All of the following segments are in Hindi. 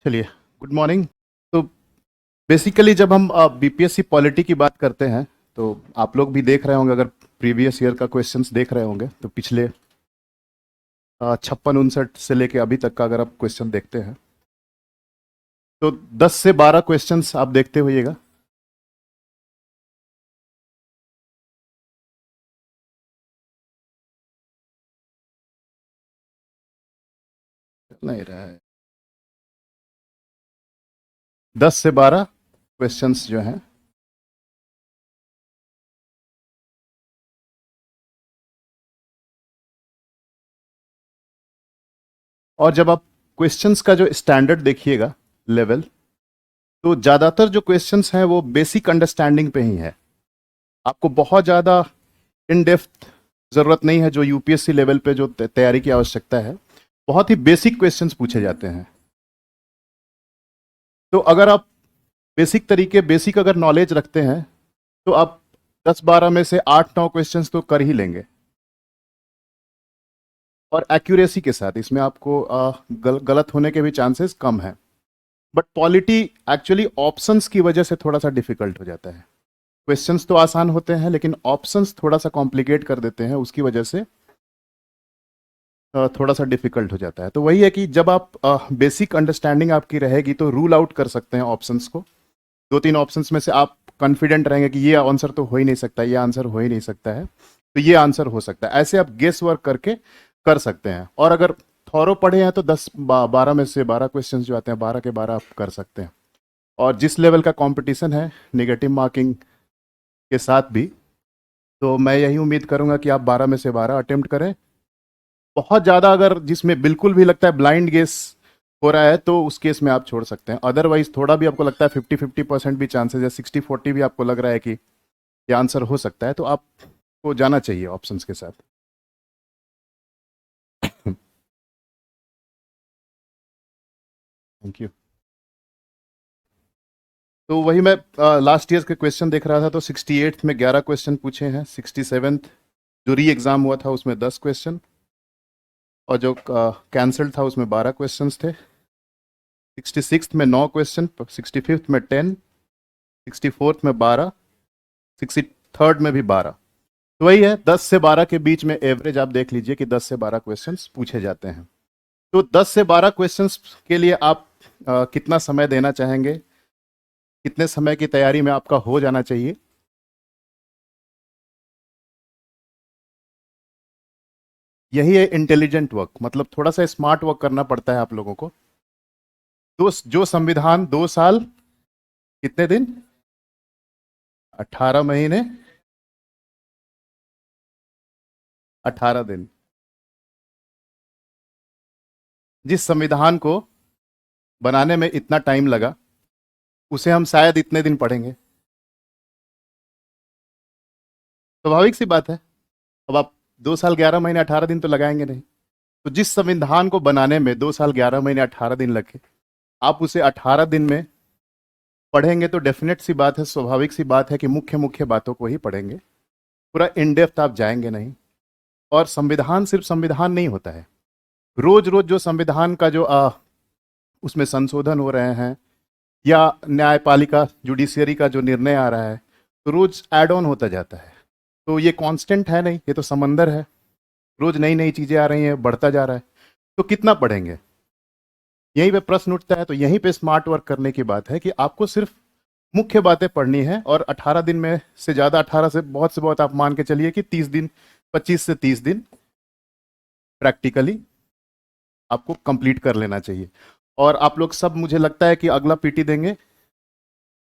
चलिए, गुड मॉर्निंग। तो बेसिकली जब हम बीपीएससी पॉलिटी की बात करते हैं तो आप लोग भी देख रहे होंगे, अगर प्रीवियस ईयर का क्वेश्चंस देख रहे होंगे तो पिछले 56 59 से लेके अभी तक का अगर आप क्वेश्चन देखते हैं तो 10 से 12 क्वेश्चंस आप देखते होइएगा। नहीं रहा है, 10 से 12 क्वेश्चंस जो हैं। और जब आप क्वेश्चंस का जो स्टैंडर्ड देखिएगा, लेवल, तो ज़्यादातर जो क्वेश्चंस हैं वो बेसिक अंडरस्टैंडिंग पे ही है। आपको बहुत ज़्यादा इन डेप्थ ज़रूरत नहीं है। जो यूपीएससी लेवल पे जो तैयारी की आवश्यकता है, बहुत ही बेसिक क्वेश्चंस पूछे जाते हैं। तो अगर आप बेसिक अगर नॉलेज रखते हैं तो आप 10 12 में से 8 9 क्वेश्चंस तो कर ही लेंगे, और एक्यूरेसी के साथ। इसमें आपको गलत होने के भी चांसेस कम हैं। बट पॉलिटी एक्चुअली ऑप्शंस की वजह से थोड़ा सा डिफिकल्ट हो जाता है। क्वेश्चंस तो आसान होते हैं लेकिन ऑप्शंस थोड़ा सा कॉम्प्लिकेट कर देते हैं, उसकी वजह से थोड़ा सा डिफिकल्ट हो जाता है। तो वही है कि जब आप बेसिक अंडरस्टैंडिंग आपकी रहेगी तो रूल आउट कर सकते हैं ऑप्शंस को। 2 3 ऑप्शंस में से आप कॉन्फिडेंट रहेंगे कि ये आंसर तो हो ही नहीं सकता, ये आंसर हो ही नहीं सकता है, तो ये आंसर हो सकता है। ऐसे आप गेस वर्क करके कर सकते हैं। और अगर थॉरो पढ़े हैं तो 10 12 में से 12 क्वेश्चंस जो आते हैं, 12 के 12 आप कर सकते हैं। और जिस लेवल का कंपटीशन है नेगेटिव मार्किंग के साथ भी, तो मैं यही उम्मीद करूंगा कि आप 12 में से 12 अटेम्प्ट करें। बहुत ज़्यादा अगर जिसमें बिल्कुल भी लगता है ब्लाइंड गेस हो रहा है तो उस केस में आप छोड़ सकते हैं। अदरवाइज थोड़ा भी आपको लगता है 50 50% भी चांसेस है, 60 40 भी आपको लग रहा है कि ये आंसर हो सकता है, तो आपको जाना चाहिए ऑप्शंस के साथ। Thank you. तो वही मैं लास्ट ईयर के क्वेश्चन देख रहा था, तो 68th में 11 क्वेश्चन पूछे हैं, 67th जो री एग्ज़ाम हुआ था उसमें 10 क्वेश्चन, और जो कैंसल्ड था उसमें 12 क्वेश्चन थे। 66th में 9 क्वेश्चन, 65th में 10, 64th में 12, 63rd में भी 12। तो वही है, 10 से 12 के बीच में एवरेज आप देख लीजिए कि 10 से 12 क्वेश्चंस पूछे जाते हैं। तो 10 से 12 क्वेश्चंस के लिए आप कितना समय देना चाहेंगे, कितने समय की तैयारी में आपका हो जाना चाहिए? यही है इंटेलिजेंट वर्क, मतलब थोड़ा सा स्मार्ट वर्क करना पड़ता है आप लोगों को। तो जो संविधान 2 साल कितने दिन, 18 महीने, 18 दिन, जिस संविधान को बनाने में इतना टाइम लगा उसे हम शायद इतने दिन पढ़ेंगे। स्वाभाविक सी बात है। अब आप 2 साल 11 महीने 18 दिन तो लगाएंगे नहीं। तो जिस संविधान को बनाने में 2 साल 11 महीने 18 दिन लगे, आप उसे 18 दिन में पढ़ेंगे तो डेफिनेट सी बात है, स्वाभाविक सी बात है कि मुख्य मुख्य बातों को ही पढ़ेंगे। पूरा इन डेप्थ आप जाएंगे नहीं। और संविधान सिर्फ संविधान नहीं होता है। रोज रोज जो संविधान का जो उसमें संशोधन हो रहे हैं, या न्यायपालिका जुडिशियरी का जो निर्णय आ रहा है, तो रोज ऐड ऑन होता जाता है। तो ये कांस्टेंट है नहीं, ये तो समंदर है। रोज नई नई चीजें आ रही हैं, बढ़ता जा रहा है। तो कितना पढ़ेंगे, यहीं पे प्रश्न उठता है। तो यहीं पे स्मार्ट वर्क करने की बात है कि आपको सिर्फ मुख्य बातें पढ़नी है। और 18 दिन में से ज़्यादा, 18 से बहुत आप मान के चलिए कि 30 दिन, 25 से 30 दिन प्रैक्टिकली आपको कंप्लीट कर लेना चाहिए। और आप लोग सब, मुझे लगता है कि अगला पीटी देंगे,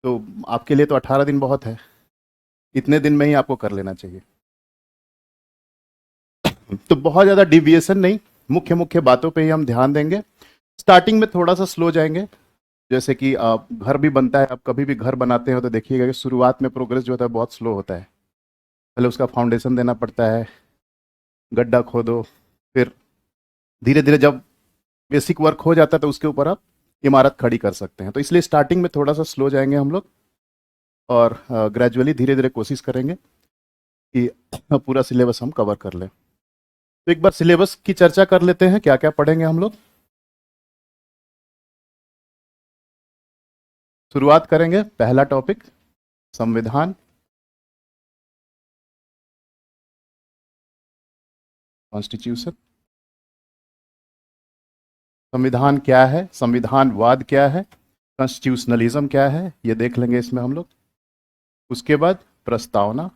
तो आपके लिए तो 18 दिन बहुत है। इतने दिन में ही आपको कर लेना चाहिए। तो बहुत ज़्यादा डिविएशन नहीं, मुख्य मुख्य बातों पे ही हम ध्यान देंगे। स्टार्टिंग में थोड़ा सा स्लो जाएंगे। जैसे कि आप घर भी बनता है, आप कभी भी घर बनाते हो तो देखिएगा कि शुरुआत में प्रोग्रेस जो होता है बहुत स्लो होता है। पहले उसका फाउंडेशन देना पड़ता है, गड्ढा खोदो, फिर धीरे धीरे जब बेसिक वर्क हो जाता है तो उसके ऊपर आप इमारत खड़ी कर सकते हैं। तो इसलिए स्टार्टिंग में थोड़ा सा स्लो जाएंगे हम लोग, और ग्रेजुअली धीरे धीरे कोशिश करेंगे कि पूरा सिलेबस हम कवर कर लें। तो एक बार सिलेबस की चर्चा कर लेते हैं, क्या क्या पढ़ेंगे हम लोग। शुरुआत करेंगे। पहला टॉपिक संविधान, कॉन्स्टिट्यूशन। संविधान क्या है, संविधानवाद क्या है, कॉन्स्टिट्यूशनलिज्म क्या है, ये देख लेंगे इसमें हम लोग। उसके बाद प्रस्तावना,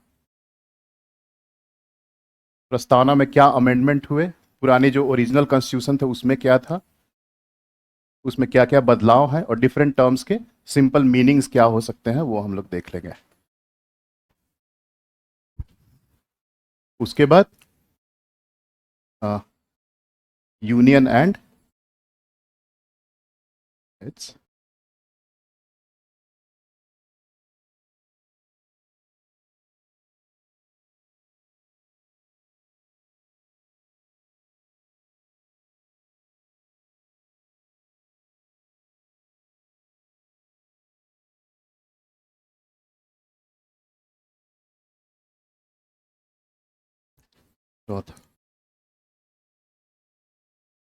प्रस्तावना में क्या अमेंडमेंट हुए, पुरानी जो ओरिजिनल कॉन्स्टिट्यूशन थे उसमें क्या था, उसमें क्या क्या बदलाव है, और डिफरेंट टर्म्स के सिंपल मीनिंग्स क्या हो सकते हैं वो हम लोग देख लेंगे। उसके बाद यूनियन एंड इट्स चौथा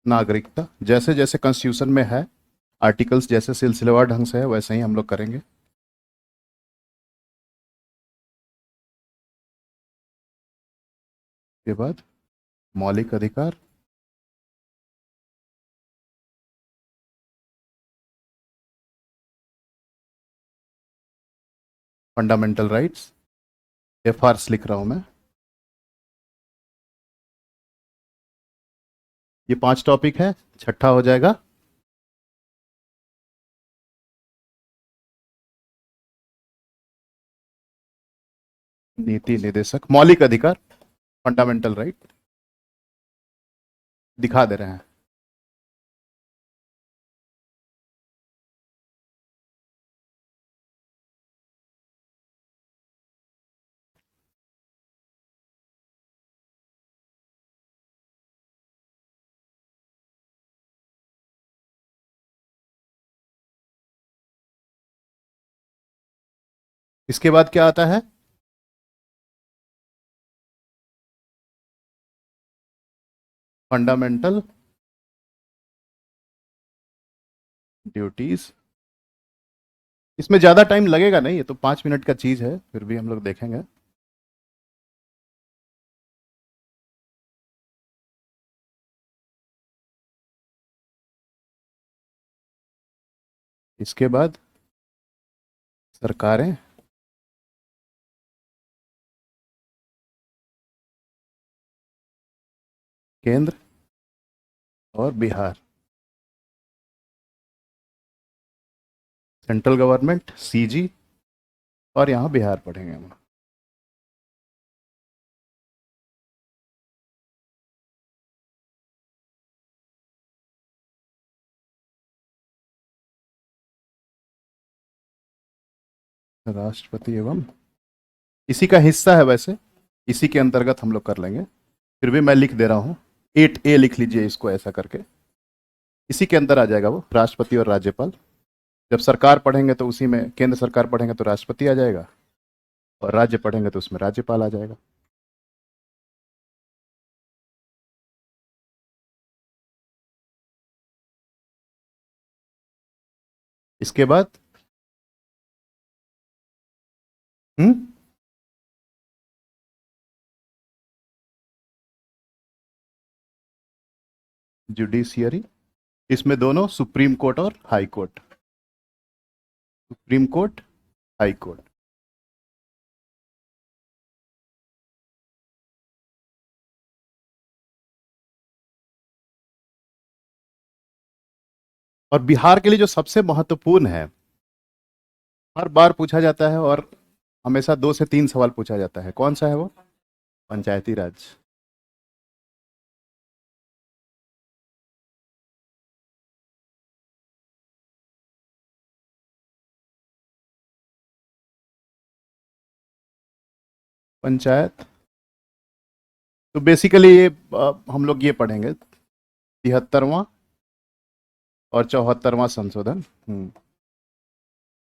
नागरिकता। जैसे जैसे कॉन्स्टिट्यूशन में है आर्टिकल्स, जैसे सिलसिलेवार ढंग से है वैसे ही हम लोग करेंगे। के बाद मौलिक अधिकार, फंडामेंटल राइट्स, एफआर्स लिख रहा हूं मैं। ये 5 टॉपिक है। छठा हो जाएगा नीति निदेशक, मौलिक अधिकार, फंडामेंटल राइट दिखा दे रहे हैं। इसके बाद क्या आता है, फंडामेंटल ड्यूटीज। इसमें ज्यादा टाइम लगेगा नहीं, ये तो 5 मिनट का चीज है, फिर भी हम लोग देखेंगे। इसके बाद सरकारें, केंद्र और बिहार, सेंट्रल गवर्नमेंट सीजी, और यहां बिहार पढ़ेंगे हम। राष्ट्रपति एवं, इसी का हिस्सा है वैसे, इसी के अंतर्गत हम लोग कर लेंगे, फिर भी मैं लिख दे रहा हूं। 8A लिख लीजिए इसको ऐसा करके, इसी के अंदर आ जाएगा वो, राष्ट्रपति और राज्यपाल। जब सरकार पढ़ेंगे तो उसी में, केंद्र सरकार पढ़ेंगे तो राष्ट्रपति आ जाएगा, और राज्य पढ़ेंगे तो उसमें राज्यपाल आ जाएगा। इसके बाद हम्म जुडिशियरी, इसमें दोनों सुप्रीम कोर्ट और high court, supreme court, high court. और बिहार के लिए जो सबसे महत्वपूर्ण है, हर बार पूछा जाता है और हमेशा 2 से 3 सवाल पूछा जाता है, कौन सा है वो, पंचायती राज। पंचायत, तो बेसिकली ये हम लोग ये पढ़ेंगे 73वां और 74वां संशोधन,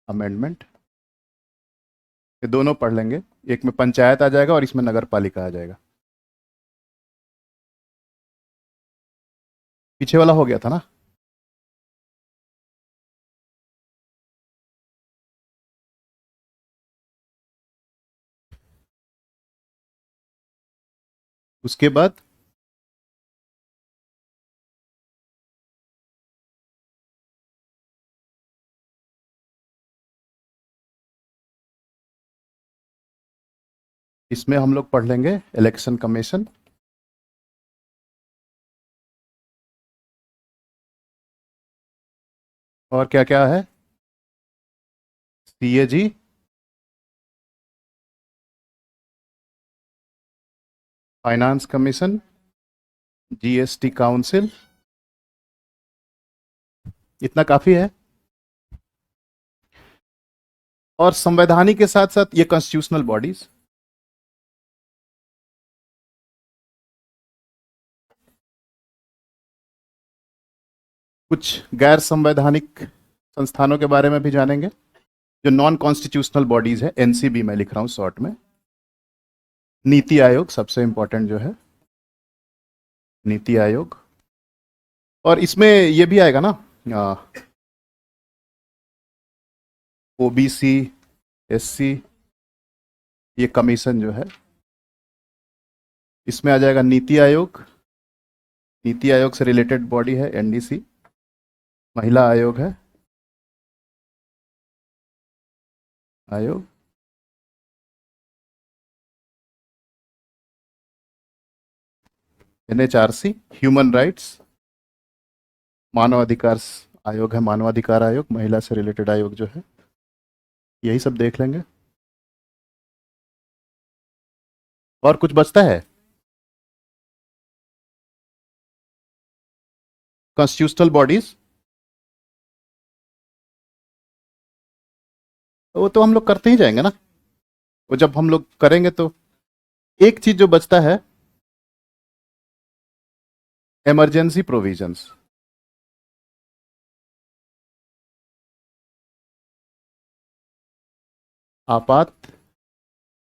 अमेंडमेंट, ये दोनों पढ़ लेंगे। एक में पंचायत आ जाएगा और इसमें नगर पालिका आ जाएगा। पीछे वाला हो गया था ना। उसके बाद इसमें हम लोग पढ़ लेंगे इलेक्शन कमीशन, और क्या क्या है, CAG, finance commission, GST council, इतना काफी है। और संवैधानिक के साथ साथ ये कॉन्स्टिट्यूशनल बॉडीज, कुछ गैर संवैधानिक संस्थानों के बारे में भी जानेंगे, जो नॉन कॉन्स्टिट्यूशनल बॉडीज है, एनसीबी मैं लिख रहा हूं शॉर्ट में। नीति आयोग सबसे इंपॉर्टेंट जो है, नीति आयोग। और इसमें ये भी आएगा ना, ओबीसी, एससी, ये कमीशन जो है, इसमें आ जाएगा नीति आयोग। नीति आयोग से रिलेटेड बॉडी है एनडीसी। महिला आयोग है, आयोग। एनएचआरसी, ह्यूमन राइट्स, मानवाधिकार आयोग है, मानवाधिकार आयोग, महिला से रिलेटेड आयोग जो है, यही सब देख लेंगे। और कुछ बचता है? कॉन्स्टिट्यूशनल बॉडीज, वो तो हम लोग करते ही जाएंगे ना, वो जब हम लोग करेंगे तो। एक चीज जो बचता है, इमरजेंसी प्रोविजंस। आपात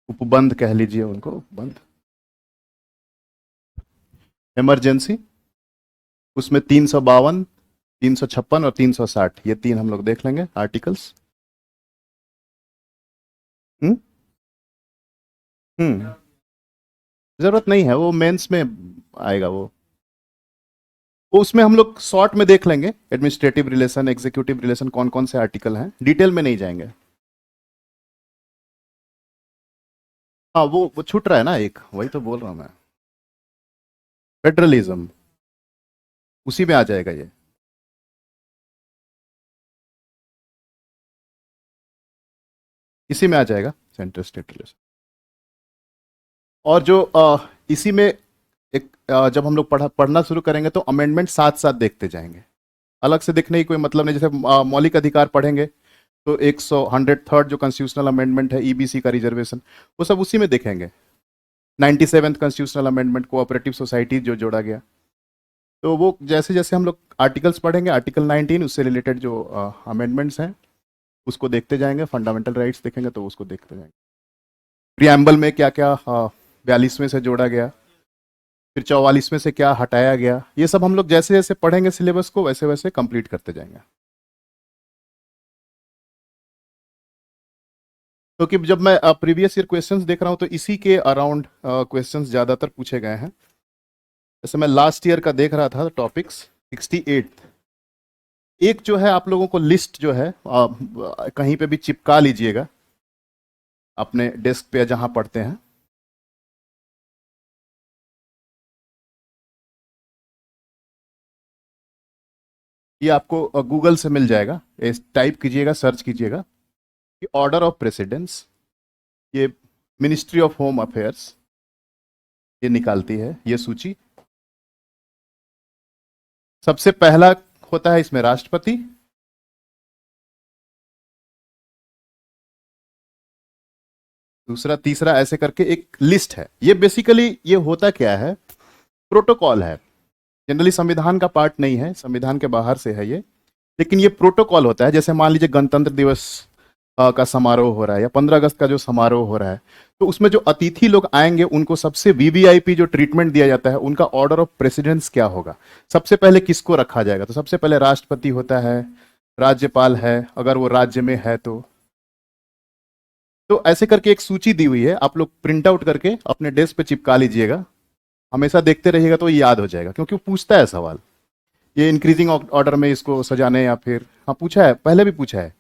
उपबंध कह लीजिए उनको, उपबंध, इमरजेंसी। उसमें 352, 356 और 360, ये तीन हम लोग देख लेंगे आर्टिकल्स। हम्म हम्म जरूरत नहीं है, वो मेंस में आएगा वो उसमें हम लोग शॉर्ट में देख लेंगे, एडमिनिस्ट्रेटिव रिलेशन, एग्जीक्यूटिव रिलेशन, कौन कौन से आर्टिकल हैं, डिटेल में नहीं जाएंगे। हाँ, वो छूट रहा है ना एक, वही तो बोल रहा हूं मैं, फेडरलिज्म, उसी में आ जाएगा ये। इसी में आ जाएगा सेंट्रल स्टेट रिलेशन। और जो इसी में एक जब हम लोग पढ़ना शुरू करेंगे तो अमेंडमेंट साथ साथ देखते जाएंगे, अलग से देखने की कोई मतलब नहीं। जैसे मौलिक अधिकार पढ़ेंगे तो 103rd जो कॉन्स्टिट्यूशनल अमेंडमेंट है, ईबीसी का रिजर्वेशन, वो सब उसी में देखेंगे। 97th constitutional amendment, cooperative society जो जोड़ा गया, तो वो जैसे जैसे हम लोग आर्टिकल्स पढ़ेंगे, आर्टिकल 19 उससे रिलेटेड जो अमेंडमेंट्स हैं उसको देखते जाएंगे, फंडामेंटल राइट्स देखेंगे तो उसको देखते जाएंगे। प्रियम्बल में क्या क्या 42वें से जोड़ा गया, फिर 44वें से क्या हटाया गया, ये सब हम लोग जैसे जैसे पढ़ेंगे सिलेबस को वैसे वैसे कंप्लीट करते जाएंगे। क्योंकि जब मैं प्रीवियस ईयर क्वेश्चंस देख रहा हूं तो इसी के अराउंड क्वेश्चंस ज़्यादातर पूछे गए हैं। जैसे मैं लास्ट ईयर का देख रहा था टॉपिक्स, 68 एक जो है, आप लोगों को लिस्ट जो है कहीं पे भी चिपका लीजिएगा अपने डेस्क पे जहां पढ़ते हैं। ये आपको गूगल से मिल जाएगा, टाइप कीजिएगा, सर्च कीजिएगा कि ऑर्डर ऑफ प्रेसिडेंस, ये मिनिस्ट्री ऑफ होम अफेयर्स ये निकालती है ये सूची। सबसे पहला होता है इसमें राष्ट्रपति, दूसरा, तीसरा, ऐसे करके एक लिस्ट है। ये बेसिकली ये होता क्या है, प्रोटोकॉल है, जनरली संविधान का पार्ट नहीं है, संविधान के बाहर से है ये, लेकिन ये प्रोटोकॉल होता है। जैसे मान लीजिए गणतंत्र दिवस का समारोह हो रहा है, या 15 अगस्त का जो समारोह हो रहा है, तो उसमें जो अतिथि लोग आएंगे उनको सबसे वीवीआईपी जो ट्रीटमेंट दिया जाता है, उनका ऑर्डर ऑफ प्रेसिडेंस क्या होगा, सबसे पहले किसको रखा जाएगा, तो सबसे पहले राष्ट्रपति होता है, राज्यपाल है अगर वो राज्य में है तो ऐसे करके एक सूची दी हुई है, आप लोग प्रिंट आउट करके अपने डेस्क पे चिपका लीजिएगा। हमेशा देखते रहिएगा तो ये याद हो जाएगा, क्योंकि वो पूछता है सवाल। ये इंक्रीजिंग ऑर्डर में इसको सजाने, या फिर हाँ पूछा है, पहले भी पूछा है।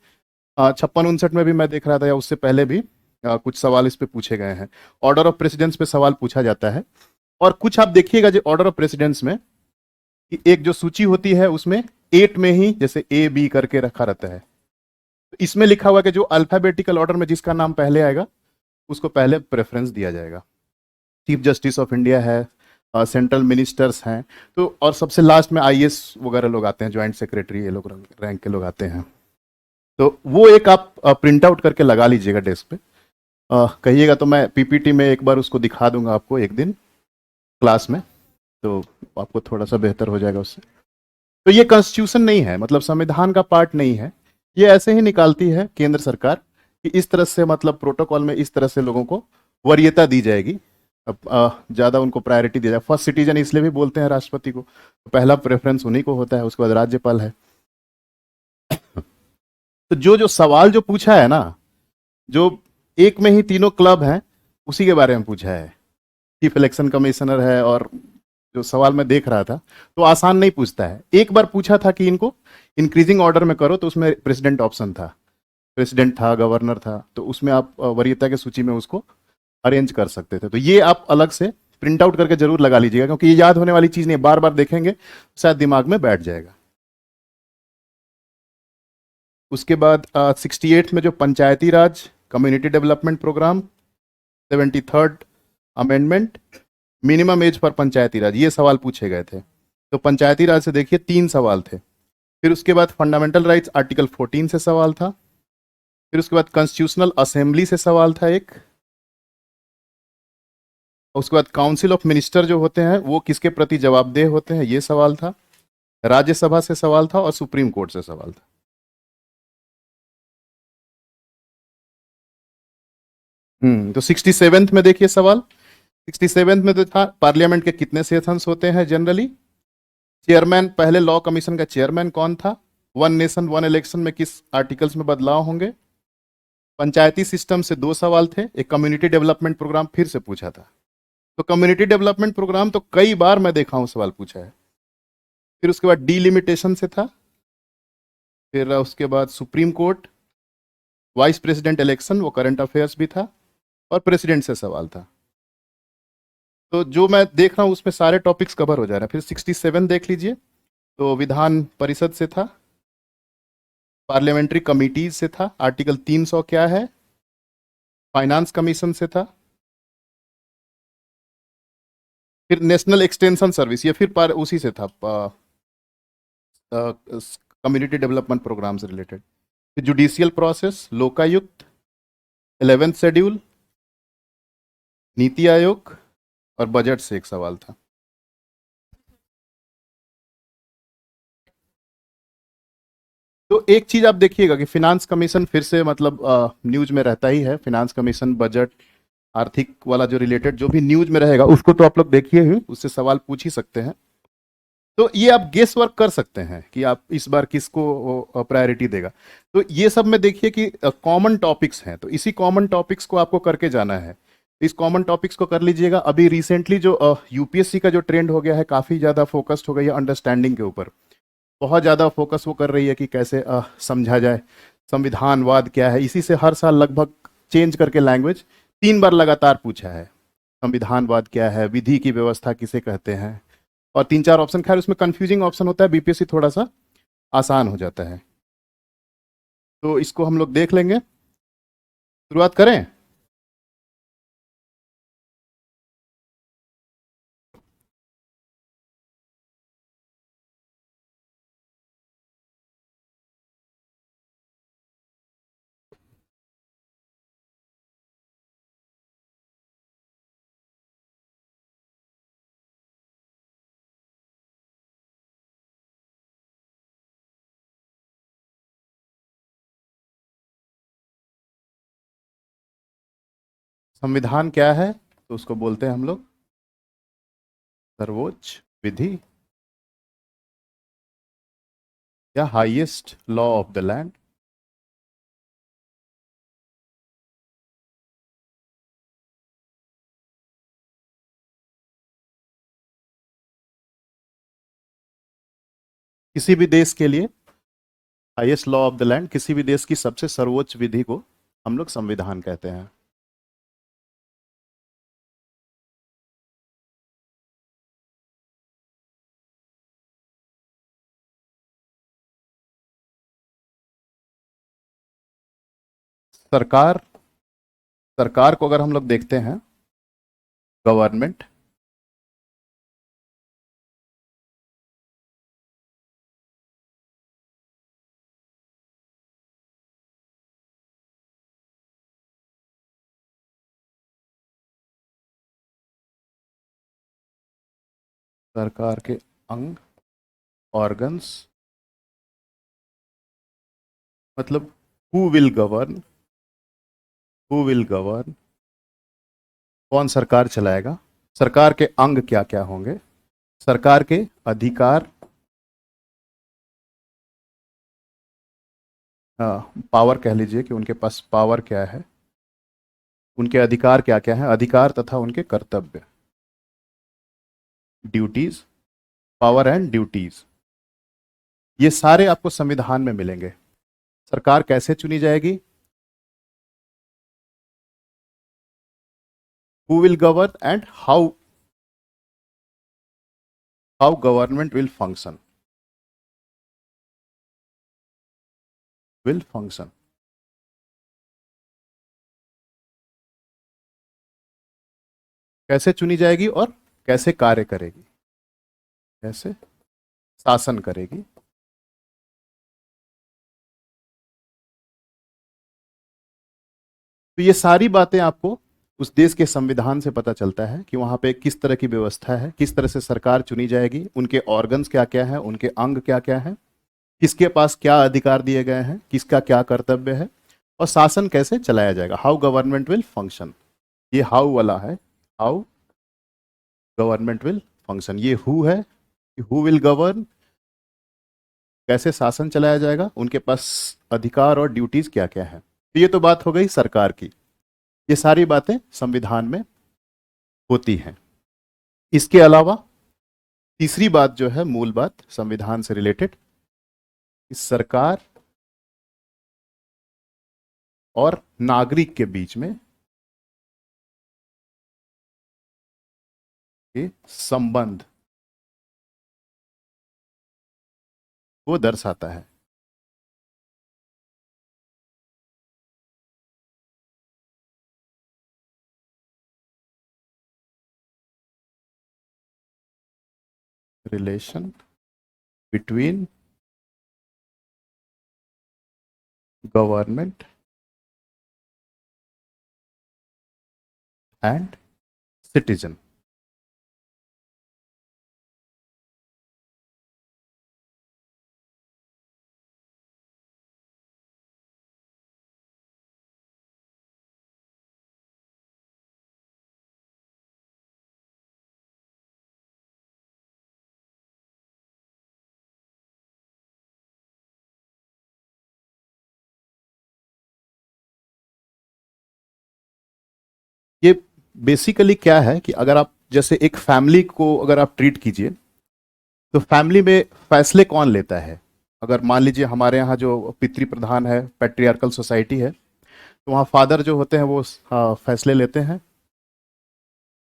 56-59 में भी मैं देख रहा था, या उससे पहले भी कुछ सवाल इस पे पूछे गए हैं। ऑर्डर ऑफ प्रेसिडेंस पे सवाल पूछा जाता है। और कुछ आप देखिएगा जो ऑर्डर ऑफ प्रेसिडेंस में, कि एक जो सूची होती है उसमें 8 में ही जैसे ए बी करके रखा रहता है। तो इसमें लिखा हुआ है कि जो अल्फाबेटिकल ऑर्डर में जिसका नाम पहले आएगा उसको पहले प्रेफरेंस दिया जाएगा। चीफ जस्टिस ऑफ इंडिया है, सेंट्रल मिनिस्टर्स हैं, तो और सबसे लास्ट में आईएएस वगैरह लोग आते हैं, ज्वाइंट सेक्रेटरी, ये लोग रैंक के लोग आते हैं। तो वो एक आप प्रिंट आउट करके लगा लीजिएगा डेस्क पे। कहिएगा तो मैं पीपीटी में एक बार उसको दिखा दूंगा आपको एक दिन क्लास में, तो आपको थोड़ा सा बेहतर हो जाएगा उससे। तो ये कॉन्स्टिट्यूशन नहीं है, मतलब संविधान का पार्ट नहीं है। ये ऐसे ही निकालती है केंद्र सरकार कि इस तरह से, मतलब प्रोटोकॉल में इस तरह से लोगों को वरीयता दी जाएगी। अब ज़्यादा उनको प्रायोरिटी दिया जाए। फर्स्ट सिटीजन इसलिए भी बोलते हैं राष्ट्रपति को, तो पहला प्रेफरेंस उन्हीं को होता है, उसके बाद राज्यपाल है। तो जो जो सवाल जो पूछा है ना, जो एक में ही तीनों क्लब हैं, उसी के बारे में पूछा है। चीफ इलेक्शन कमिश्नर है, और जो सवाल मैं देख रहा था तो आसान नहीं पूछता है। एक बार पूछा था कि इनको इंक्रीजिंग ऑर्डर में करो, तो उसमें प्रेसिडेंट ऑप्शन था, प्रेसिडेंट था, गवर्नर था, तो उसमें आप वरीयता की सूची में उसको अरेंज कर सकते थे। तो ये आप अलग से प्रिंट आउट करके जरूर लगा लीजिएगा, क्योंकि ये याद होने वाली चीज नहीं है, बार बार देखेंगे शायद दिमाग में बैठ जाएगा। उसके बाद 68 में जो Panchayati Raj community development programme, 73rd amendment, minimum age for Panchayati Raj, ये सवाल पूछे गए थे। तो पंचायती राज से देखिए 3 सवाल थे। फिर उसके बाद फंडामेंटल राइट्स आर्टिकल 14 से सवाल था। फिर उसके बाद कॉन्स्टिट्यूशनल असेंबली से सवाल था एक। उसके बाद काउंसिल ऑफ मिनिस्टर जो होते हैं वो किसके प्रति जवाबदेह होते हैं, ये सवाल था। राज्यसभा से सवाल था, और सुप्रीम कोर्ट से सवाल था। तो 67th में देखिए सवाल, 67th में तो था पार्लियामेंट के कितने सेशंस होते हैं जनरली, चेयरमैन, पहले लॉ कमीशन का चेयरमैन कौन था, वन नेशन वन इलेक्शन में किस आर्टिकल्स में बदलाव होंगे। पंचायती सिस्टम से 2 सवाल थे, एक कम्युनिटी डेवलपमेंट प्रोग्राम फिर से पूछा था। तो कम्युनिटी डेवलपमेंट प्रोग्राम तो कई बार मैं देखा हूं सवाल पूछा है। फिर उसके बाद डीलिमिटेशन से था। फिर उसके बाद supreme court, vice president election, वो करंट अफेयर्स भी था, और प्रेसिडेंट से सवाल था। तो जो मैं देख रहा हूँ उसमें सारे टॉपिक्स कवर हो जा रहे हैं। फिर 67 देख लीजिए, तो विधान परिषद से था, पार्लियामेंट्री कमिटीज से था, आर्टिकल 300 क्या है, फाइनेंस कमीशन से था। फिर नेशनल एक्सटेंशन सर्विस, ये फिर उसी से था, कम्युनिटी डेवलपमेंट प्रोग्राम से रिलेटेड। फिर judicial process, Lokayukta, 11th schedule, NITI Aayog, और बजट से एक सवाल था। तो एक चीज आप देखिएगा कि फिनांस कमीशन फिर से, मतलब न्यूज में रहता ही है। फिनांस कमीशन, बजट, आर्थिक वाला जो रिलेटेड जो भी न्यूज में रहेगा उसको तो आप लोग देखिए ही, उससे सवाल पूछ ही सकते हैं। तो ये आप गेस वर्क कर सकते हैं कि आप इस बार किसको प्रायोरिटी देगा। तो ये सब में देखिए कि कॉमन टॉपिक्स हैं, तो इसी कॉमन टॉपिक्स को आपको करके जाना है। इस कॉमन टॉपिक्स को कर लीजिएगा। अभी रिसेंटली जो यूपीएससी का जो ट्रेंड हो गया है, काफ़ी ज़्यादा फोकस्ड हो गई है अंडरस्टैंडिंग के ऊपर। बहुत ज़्यादा फोकस वो कर रही है कि कैसे समझा जाए संविधानवाद क्या है। इसी से हर साल लगभग चेंज करके लैंग्वेज 3 बार लगातार पूछा है। संविधानवाद क्या है, विधि की व्यवस्था किसे कहते हैं, और 3-4 ऑप्शन। खैर उसमें कंफ्यूजिंग ऑप्शन होता है, बीपीएससी थोड़ा सा आसान हो जाता है। तो इसको हम लोग देख लेंगे। शुरुआत करें। संविधान क्या है, तो उसको बोलते हैं हम लोग सर्वोच्च विधि, या highest law of the land. किसी भी देश के लिए highest law of the land, किसी भी देश की सबसे सर्वोच्च विधि को हम लोग संविधान कहते हैं। सरकार, सरकार को अगर हम लोग देखते हैं, गवर्नमेंट, सरकार के अंग, ऑर्गन्स, मतलब who will govern, who will govern, कौन सरकार चलाएगा, सरकार के अंग क्या क्या होंगे, सरकार के अधिकार, पावर कह लीजिए कि उनके पास पावर क्या है, उनके अधिकार क्या क्या है, अधिकार तथा उनके कर्तव्य, ड्यूटीज, पावर एंड ड्यूटीज, ये सारे आपको संविधान में मिलेंगे। सरकार कैसे चुनी जाएगी, who will govern and how government will function, कैसे चुनी जाएगी और कैसे कार्य करेगी, कैसे शासन करेगी। तो ये सारी बातें आपको उस देश के संविधान से पता चलता है कि वहां पे किस तरह की व्यवस्था है, किस तरह से सरकार चुनी जाएगी, उनके ऑर्गन्स क्या क्या है, उनके अंग क्या क्या है, किसके पास क्या अधिकार दिए गए हैं, किसका क्या कर्तव्य है, और शासन कैसे चलाया जाएगा, हाउ गवर्नमेंट विल फंक्शन। ये हाउ वाला है, हाउ गवर्नमेंट विल फंक्शन। ये हु है, हु विल गवर्न, कैसे शासन चलाया जाएगा, उनके पास अधिकार और ड्यूटीज क्या क्या है। तो ये तो बात हो गई सरकार की। ये सारी बातें संविधान में होती हैं। इसके अलावा तीसरी बात जो है, मूल बात संविधान से रिलेटेड, सरकार और नागरिक के बीच में ये संबंध को दर्शाता है। Relation between government and citizen. ये बेसिकली क्या है कि अगर आप जैसे एक फैमिली को अगर आप ट्रीट कीजिए, तो फैमिली में फैसले कौन लेता है। अगर मान लीजिए हमारे यहाँ जो पितृ प्रधान है, पैट्रियार्कल सोसाइटी है, तो वहाँ फादर जो होते हैं वो फैसले लेते हैं।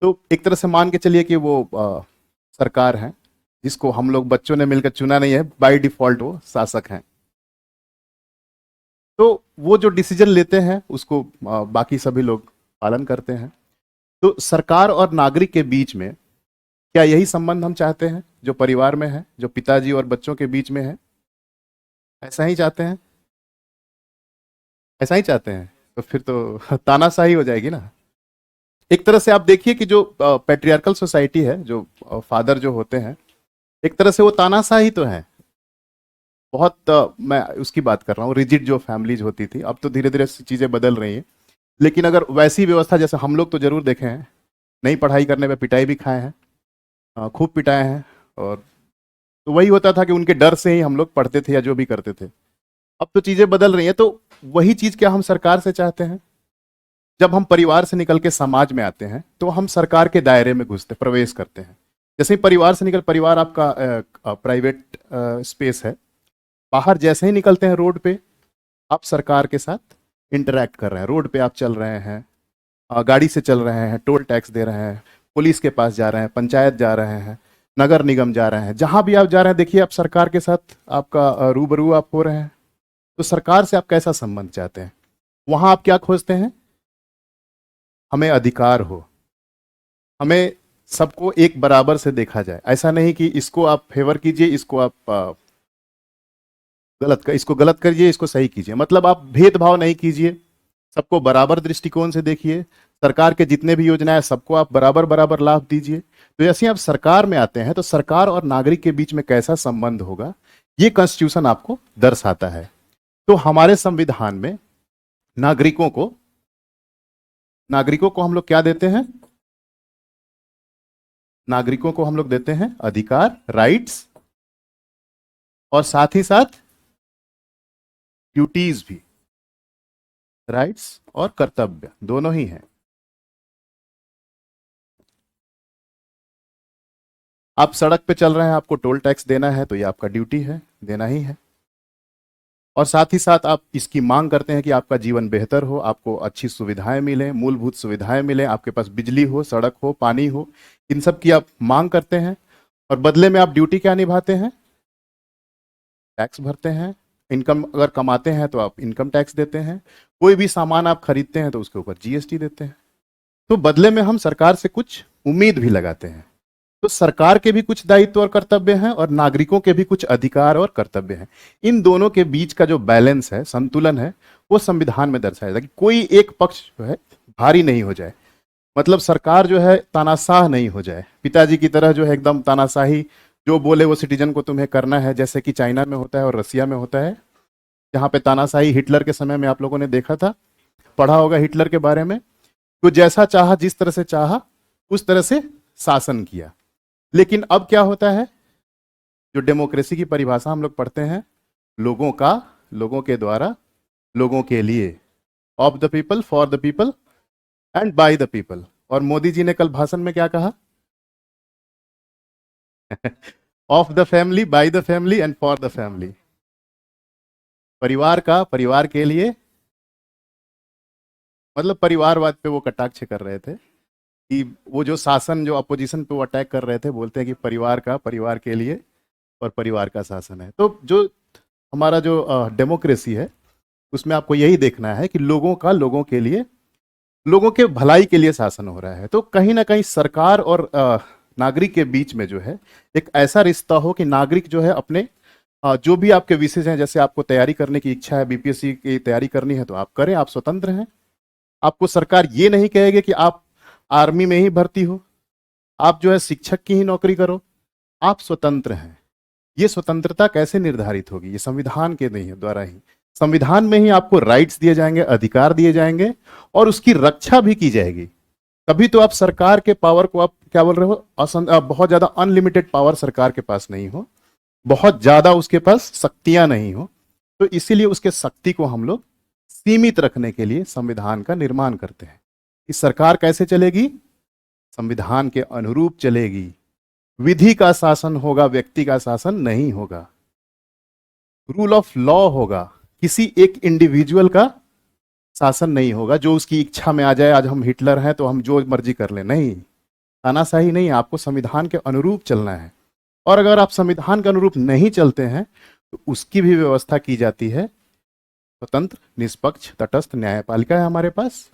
तो एक तरह से मान के चलिए कि वो सरकार है, जिसको हम लोग बच्चों ने मिलकर चुना नहीं है, बाय डिफॉल्ट वो शासक हैं। तो वो जो डिसीजन लेते हैं उसको बाकी सभी लोग पालन करते हैं। तो सरकार और नागरिक के बीच में क्या यही संबंध हम चाहते हैं जो परिवार में है, जो पिताजी और बच्चों के बीच में है? ऐसा ही चाहते हैं, ऐसा ही चाहते हैं। तो फिर तो तानाशाही हो जाएगी ना। एक तरह से आप देखिए कि जो पैट्रियार्कल सोसाइटी है, जो फादर जो होते हैं, एक तरह से वो तानाशाही तो है बहुत। मैं उसकी बात कर रहा हूँ, रिजिड जो फैमिलीज होती थी। अब तो धीरे धीरे चीज़ें बदल रही हैं, लेकिन अगर वैसी व्यवस्था जैसे हम लोग तो जरूर देखे हैं, नई पढ़ाई करने में पिटाई भी खाए हैं, खूब पिटाए हैं। और तो वही होता था कि उनके डर से ही हम लोग पढ़ते थे या जो भी करते थे। अब तो चीज़ें बदल रही हैं। तो वही चीज़ क्या हम सरकार से चाहते हैं? जब हम परिवार से निकल के समाज में आते हैं तो हम सरकार के दायरे में घुसते, प्रवेश करते हैं। जैसे ही परिवार से निकल, परिवार आपका प्राइवेट स्पेस है, बाहर जैसे ही निकलते हैं रोड पे, आप सरकार के साथ इंटरेक्ट कर रहे हैं। रोड पे आप चल रहे हैं, गाड़ी से चल रहे हैं, टोल टैक्स दे रहे हैं, पुलिस के पास जा रहे हैं, पंचायत जा रहे हैं, नगर निगम जा रहे हैं, जहां भी आप जा रहे हैं, देखिए आप सरकार के साथ आपका रूबरू आप हो रहे हैं। तो सरकार से आप कैसा संबंध चाहते हैं? वहां आप क्या खोजते हैं? हमें अधिकार हो, हमें सबको एक बराबर से देखा जाए। ऐसा नहीं कि इसको आप फेवर कीजिए, इसको आप इसको गलत करिए, इसको सही कीजिए। मतलब आप भेदभाव नहीं कीजिए, सबको बराबर दृष्टिकोण से देखिए। सरकार के जितने भी योजनाएं सबको आप बराबर बराबर लाभ दीजिए। तो जैसे आप सरकार में आते हैं तो सरकार और नागरिक के बीच में कैसा संबंध होगा, ये कॉन्स्टिट्यूशन आपको दर्शाता है। तो हमारे संविधान में नागरिकों को हम लोग क्या देते हैं? नागरिकों को हम लोग देते हैं अधिकार, राइट्स, और साथ ही साथ ड्यूटीज भी। राइट्स और कर्तव्य दोनों ही हैं। आप सड़क पे चल रहे हैं, आपको टोल टैक्स देना है, तो ये आपका ड्यूटी है, देना ही है। और साथ ही साथ आप इसकी मांग करते हैं कि आपका जीवन बेहतर हो, आपको अच्छी सुविधाएं मिलें, मूलभूत सुविधाएं मिलें, आपके पास बिजली हो, सड़क हो, पानी हो, इन सब की आप मांग करते हैं। और बदले में आप ड्यूटी क्या निभाते हैं? टैक्स भरते हैं। इनकम अगर कमाते हैं तो आप इनकम टैक्स देते हैं। कोई भी सामान आप खरीदते हैं तो उसके ऊपर जीएसटी देते हैं। तो बदले में हम सरकार से कुछ उम्मीद भी लगाते हैं। तो सरकार के भी कुछ दायित्व और कर्तव्य हैं और नागरिकों के भी कुछ अधिकार और कर्तव्य हैं। इन दोनों के बीच का जो बैलेंस है, संतुलन है, वो संविधान में दर्शाया जाता है कि कोई एक पक्ष जो है भारी नहीं हो जाए। मतलब सरकार जो है तानाशाह नहीं हो जाए, पिताजी की तरह जो है एकदम तानाशाही, जो बोले वो सिटीजन को तुम्हें करना है, जैसे कि चाइना में होता है और रसिया में होता है, जहाँ पे तानाशाही हिटलर के समय में आप लोगों ने देखा था, पढ़ा होगा हिटलर के बारे में। तो जैसा चाहा, जिस तरह से चाहा, उस तरह से शासन किया। लेकिन अब क्या होता है, जो डेमोक्रेसी की परिभाषा हम लोग पढ़ते हैं, लोगों का, लोगों के द्वारा, लोगों के लिए, of the people, for the people and by the people. और मोदी जी ने कल भाषण में क्या कहा? Of the family, by the family and for the family. परिवार का, परिवार के लिए, मतलब परिवारवाद पे वो कटाक्ष कर रहे थे कि वो जो शासन, जो अपोजिशन पे वो अटैक कर रहे थे, बोलते हैं कि परिवार का, परिवार के लिए और परिवार का शासन है। तो जो हमारा जो डेमोक्रेसी है, उसमें आपको यही देखना है कि लोगों का, लोगों के लिए, लोगों के भलाई के लिए शासन हो रहा है। तो कहीं ना कहीं सरकार और नागरिक के बीच में जो है एक ऐसा रिश्ता हो कि नागरिक जो है अपने जो भी आपके विषय हैं, जैसे आपको तैयारी करने की इच्छा है, बीपीएससी की तैयारी करनी है, तो आप करें, आप स्वतंत्र हैं। आपको सरकार ये नहीं कहेगी कि आप आर्मी में ही भर्ती हो, आप जो है शिक्षक की ही नौकरी करो। आप स्वतंत्र हैं। ये स्वतंत्रता कैसे निर्धारित होगी? ये संविधान के नहीं है द्वारा ही, संविधान में ही आपको राइट्स दिए जाएंगे, अधिकार दिए जाएंगे और उसकी रक्षा भी की जाएगी। तभी तो आप सरकार के पावर को, आप क्या बोल रहे हो, बहुत ज्यादा अनलिमिटेड पावर सरकार के पास नहीं हो, बहुत ज्यादा उसके पास शक्तियां नहीं हो, तो इसीलिए उसके शक्ति को हम लोग सीमित रखने के लिए संविधान का निर्माण करते हैं कि सरकार कैसे चलेगी? संविधान के अनुरूप चलेगी। विधि का शासन होगा, व्यक्ति का शासन नहीं होगा। रूल ऑफ लॉ होगा, किसी एक इंडिविजुअल का शासन नहीं होगा जो उसकी इच्छा में आ जाए। आज हम हिटलर हैं तो हम जो मर्जी कर लें, नहीं, तानाशाही नहीं। आपको संविधान के अनुरूप चलना है। और अगर आप संविधान के अनुरूप नहीं चलते हैं तो उसकी भी व्यवस्था की जाती है। स्वतंत्र, निष्पक्ष, तटस्थ न्यायपालिका है हमारे पास।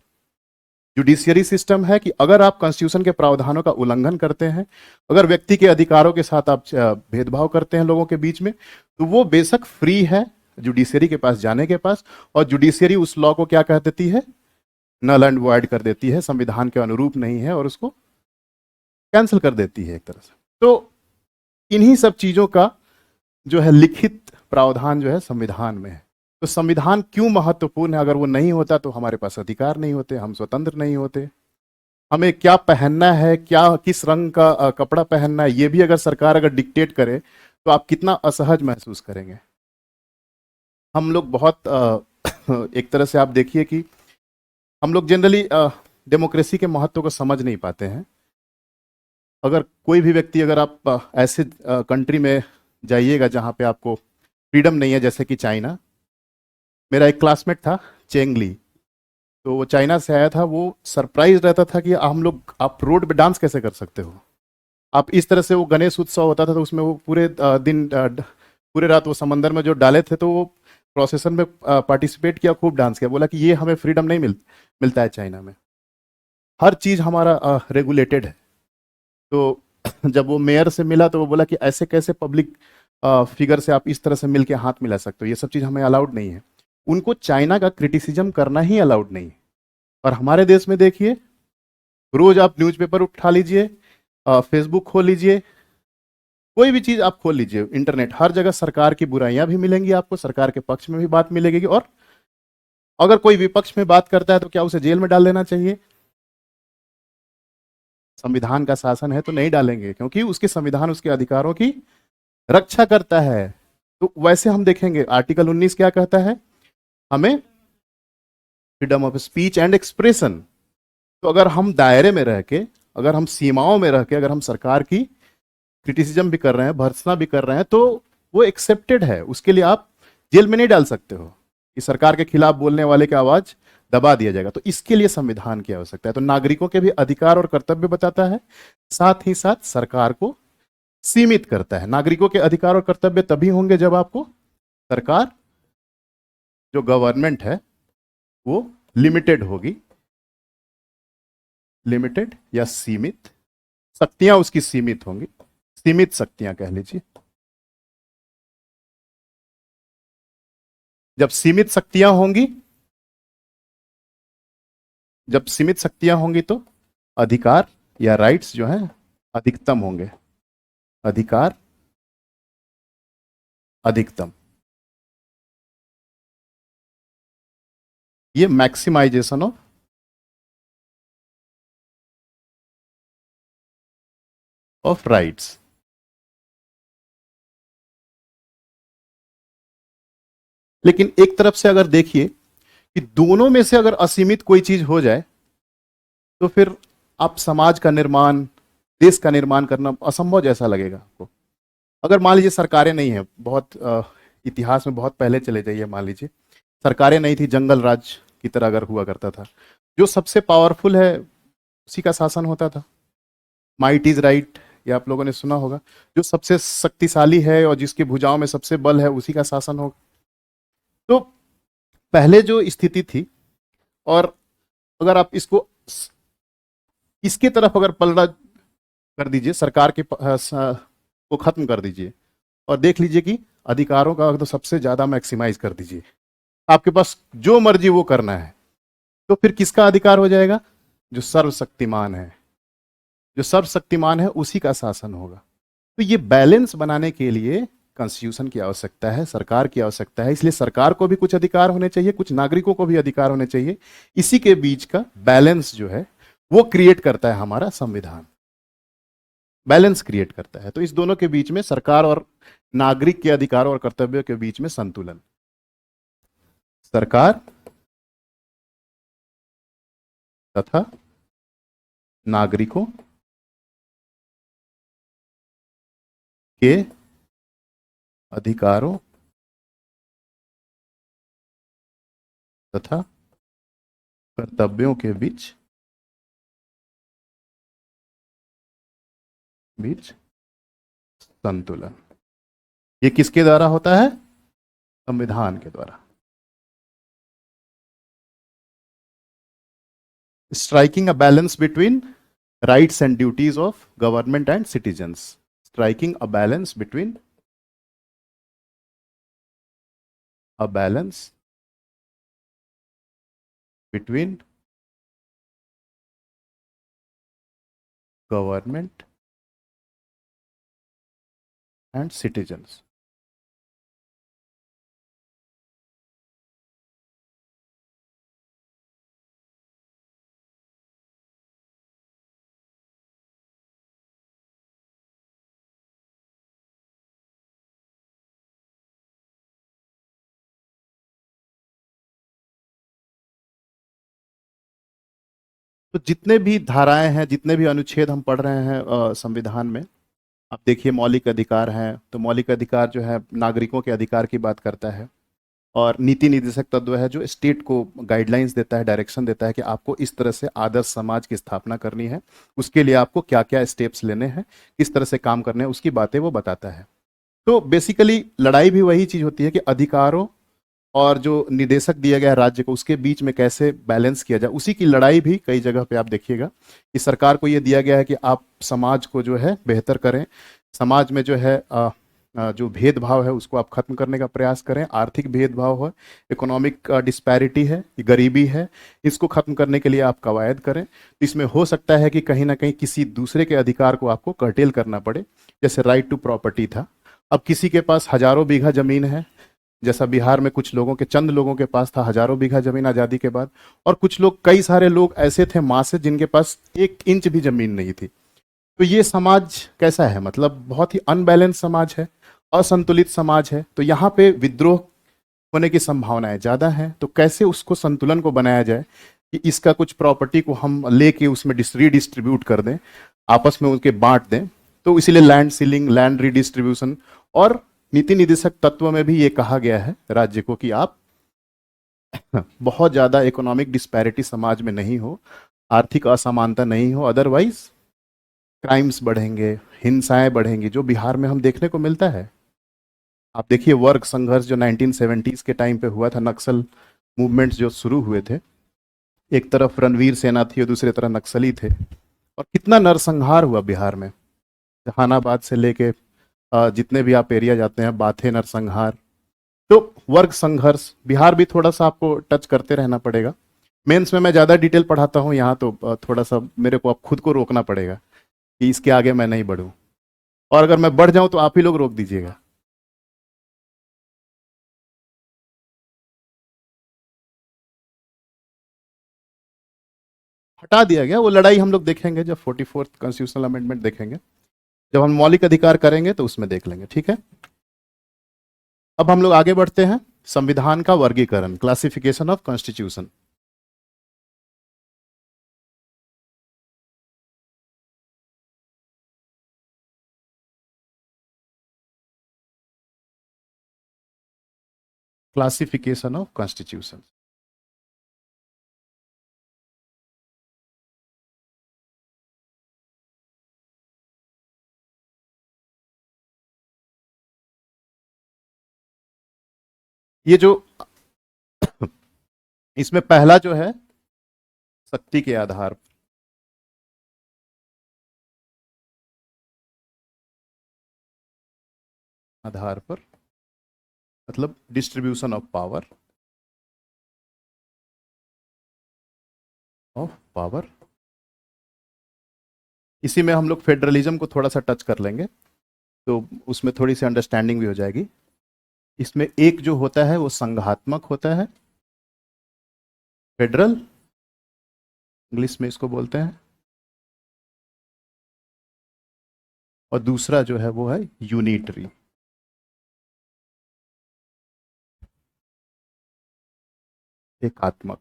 जुडिशियरी सिस्टम है कि अगर आप कॉन्स्टिट्यूशन के प्रावधानों का उल्लंघन करते हैं, अगर व्यक्ति के अधिकारों के साथ आप भेदभाव करते हैं लोगों के बीच में, तो वो बेशक फ्री है जुडिशियरी के पास जाने के पास, और जुडिशियरी उस लॉ को क्या कह देती है? नल एंड वॉइड कर देती है, संविधान के अनुरूप नहीं है, और उसको कैंसिल कर देती है एक तरह से। तो इन्हीं सब चीजों का जो है लिखित प्रावधान जो है संविधान में है। तो संविधान क्यों महत्वपूर्ण है? अगर वो नहीं होता तो हमारे पास अधिकार नहीं होते, हम स्वतंत्र नहीं होते। हमें क्या पहनना है, क्या किस रंग का कपड़ा पहनना है, ये भी अगर सरकार अगर डिक्टेट करे तो आप कितना असहज महसूस करेंगे। हम लोग बहुत एक तरह से आप देखिए कि हम लोग जनरली डेमोक्रेसी के महत्व को समझ नहीं पाते हैं। अगर कोई भी व्यक्ति, अगर आप ऐसे कंट्री में जाइएगा जहाँ पे आपको फ्रीडम नहीं है, जैसे कि चाइना। मेरा एक क्लासमेट था, चेंगली। तो वो चाइना से आया था। वो सरप्राइज रहता था कि हम लोग, आप रोड पे डांस कैसे कर सकते हो। आप इस तरह से, वो गणेश उत्सव होता था तो उसमें वो पूरे दिन पूरे रात वो समंदर में जो डाले थे, तो वो प्रोसेसन में पार्टिसिपेट किया, खूब डांस किया। बोला कि ये हमें फ्रीडम नहीं मिलता है चाइना में। हर चीज़ हमारा रेगुलेटेड है। तो जब वो मेयर से मिला तो वो बोला कि ऐसे कैसे पब्लिक फिगर से आप इस तरह से मिलके हाथ मिला सकते हो, ये सब चीज़ हमें अलाउड नहीं है। उनको चाइना का क्रिटिसिज्म करना ही अलाउड नहीं है। और हमारे देश में देखिए, रोज आप न्यूज़पेपर उठा लीजिए, फेसबुक खोल लीजिए, कोई भी चीज आप खोल लीजिए, इंटरनेट, हर जगह सरकार की बुराइयां भी मिलेंगी आपको, सरकार के पक्ष में भी बात मिलेगी। और अगर कोई विपक्ष में बात करता है तो क्या उसे जेल में डाल देना चाहिए? संविधान का शासन है तो नहीं डालेंगे, क्योंकि उसके संविधान उसके अधिकारों की रक्षा करता है। तो वैसे हम देखेंगे, आर्टिकल 19 क्या कहता है? हमें freedom of speech and expression. तो अगर हम दायरे में रह के, अगर हम सीमाओं में रह के, अगर हम सरकार की क्रिटिसिज्म भी कर रहे हैं, भर्त्सना भी कर रहे हैं, तो वो एक्सेप्टेड है। उसके लिए आप जेल में नहीं डाल सकते हो कि सरकार के खिलाफ बोलने वाले की आवाज दबा दिया जाएगा। तो इसके लिए संविधान की आवश्यकता है। तो नागरिकों के भी अधिकार और कर्तव्य बताता है, साथ ही साथ सरकार को सीमित करता है। नागरिकों के अधिकार और कर्तव्य तभी होंगे जब आपको सरकार, जो गवर्नमेंट है, वो लिमिटेड होगी, लिमिटेड या सीमित, शक्तियां उसकी सीमित होंगी, सीमित शक्तियां कह लीजिए। जब सीमित शक्तियां होंगी, जब सीमित शक्तियां होंगी तो अधिकार या राइट्स जो हैं अधिकतम होंगे। अधिकार अधिकतम, ये मैक्सिमाइजेशन ऑफ राइट्स। लेकिन एक तरफ से अगर देखिए कि दोनों में से अगर असीमित कोई चीज हो जाए, तो फिर आप समाज का निर्माण, देश का निर्माण करना असंभव जैसा लगेगा आपको। अगर मान लीजिए सरकारें नहीं है, बहुत इतिहास में बहुत पहले चले जाइए, मान लीजिए सरकारें नहीं थी, जंगल राज की तरह अगर हुआ करता था, जो सबसे पावरफुल है उसी का शासन होता था। माइट इज राइट, ये आप लोगों ने सुना होगा। जो सबसे शक्तिशाली है और जिसकी भुजाओं में सबसे बल है, उसी का शासन होगा। तो पहले जो स्थिति थी, और अगर आप इसको इसके तरफ अगर पलड़ा कर दीजिए, सरकार के को खत्म कर दीजिए और देख लीजिए कि अधिकारों का तो सबसे ज्यादा मैक्सिमाइज कर दीजिए, आपके पास जो मर्जी वो करना है, तो फिर किसका अधिकार हो जाएगा? जो सर्वशक्तिमान है, जो सर्वशक्तिमान है उसी का शासन होगा। तो ये बैलेंस बनाने के लिए कॉन्स्टिट्यूशन की आवश्यकता है, सरकार की आवश्यकता है। इसलिए सरकार को भी कुछ अधिकार होने चाहिए, कुछ नागरिकों को भी अधिकार होने चाहिए। इसी के बीच का बैलेंस जो है वो क्रिएट करता है हमारा संविधान, बैलेंस क्रिएट करता है। तो इस दोनों के बीच में, सरकार और नागरिक के अधिकारों और कर्तव्यों के बीच में संतुलन, सरकार तथा नागरिकों के अधिकारों तथा कर्तव्यों के बीच बीच संतुलन। ये किसके द्वारा होता है? संविधान के द्वारा। striking a balance between rights and duties of government and citizens. Striking a balance between a balance between government and citizens. तो जितने भी धाराएं हैं, जितने भी अनुच्छेद हम पढ़ रहे हैं संविधान में, आप देखिए मौलिक अधिकार हैं, तो मौलिक अधिकार जो है नागरिकों के अधिकार की बात करता है। और नीति निर्देशक तत्व है जो स्टेट को गाइडलाइंस देता है, डायरेक्शन देता है कि आपको इस तरह से आदर्श समाज की स्थापना करनी है, उसके लिए आपको क्या क्या स्टेप्स लेने हैं, किस तरह से काम करने हैं, उसकी बातें वो बताता है। तो बेसिकली लड़ाई भी वही चीज होती है कि अधिकारों और जो निदेशक दिया गया है राज्य को, उसके बीच में कैसे बैलेंस किया जाए, उसी की लड़ाई भी कई जगह पे आप देखिएगा कि सरकार को ये दिया गया है कि आप समाज को जो है बेहतर करें, समाज में जो है जो भेदभाव है उसको आप खत्म करने का प्रयास करें, आर्थिक भेदभाव है, इकोनॉमिक डिस्पैरिटी है, गरीबी है, इसको खत्म करने के लिए आप कवायद करें। तो इसमें हो सकता है कि कहीं ना कहीं किसी दूसरे के अधिकार को आपको कर्टेल करना पड़े, जैसे राइट टू प्रॉपर्टी था। अब किसी के पास हजारों बीघा जमीन है, जैसा बिहार में कुछ लोगों के, चंद लोगों के पास था हजारों बीघा जमीन आजादी के बाद, और कुछ लोग, कई सारे लोग ऐसे थे मासे जिनके पास 1 इंच भी जमीन नहीं थी। तो ये समाज कैसा है, मतलब बहुत ही अनबैलेंस समाज है, असंतुलित समाज है। तो यहाँ पे विद्रोह होने की संभावनाएं ज्यादा हैं। तो कैसे उसको संतुलन को बनाया जाए कि इसका कुछ प्रॉपर्टी को हम लेके उसमें रीडिस्ट्रीब्यूट कर दें, आपस में उनके बांट दें। तो इसीलिए लैंड सीलिंग, लैंड रीडिस्ट्रीब्यूशन, और नीति निर्देशक तत्व में भी ये कहा गया है राज्य को कि आप बहुत ज्यादा इकोनॉमिक डिस्पैरिटी समाज में नहीं हो, आर्थिक असमानता नहीं हो, अदरवाइज क्राइम्स बढ़ेंगे, हिंसाएं बढ़ेंगी, जो बिहार में हम देखने को मिलता है। आप देखिए वर्ग संघर्ष जो 1970s के टाइम पे हुआ था, नक्सल मूवमेंट्स जो शुरू हुए थे, एक तरफ रणवीर सेना थी और दूसरी तरफ नक्सली थे, और कितना नरसंहार हुआ बिहार में, जहानाबाद से लेके जितने भी आप एरिया जाते हैं, बाथे नरसंहार। तो वर्ग संघर्ष बिहार भी थोड़ा सा आपको टच करते रहना पड़ेगा। मेंस में मैं ज़्यादा डिटेल पढ़ाता हूँ, यहाँ तो थोड़ा सा मेरे को अब खुद को रोकना पड़ेगा कि इसके आगे मैं नहीं बढ़ूँ, और अगर मैं बढ़ जाऊँ तो आप ही लोग रोक दीजिएगा। हटा दिया गया, वो लड़ाई हम लोग देखेंगे जब 44th कॉन्स्टिट्यूशनल अमेंडमेंट देखेंगे, जब हम मौलिक अधिकार करेंगे तो उसमें देख लेंगे, ठीक है। अब हम लोग आगे बढ़ते हैं, संविधान का वर्गीकरण, classification of constitution. Classification of constitution, ये जो इसमें पहला जो है शक्ति के आधार पर, मतलब डिस्ट्रीब्यूशन ऑफ पावर। इसी में हम लोग फेडरलिज्म को थोड़ा सा टच कर लेंगे, तो उसमें थोड़ी सी अंडरस्टैंडिंग भी हो जाएगी। इसमें एक जो होता है वो संघात्मक होता है, फेडरल इंग्लिश में इसको बोलते हैं, और दूसरा जो है वो है यूनिटरी। एकात्मक।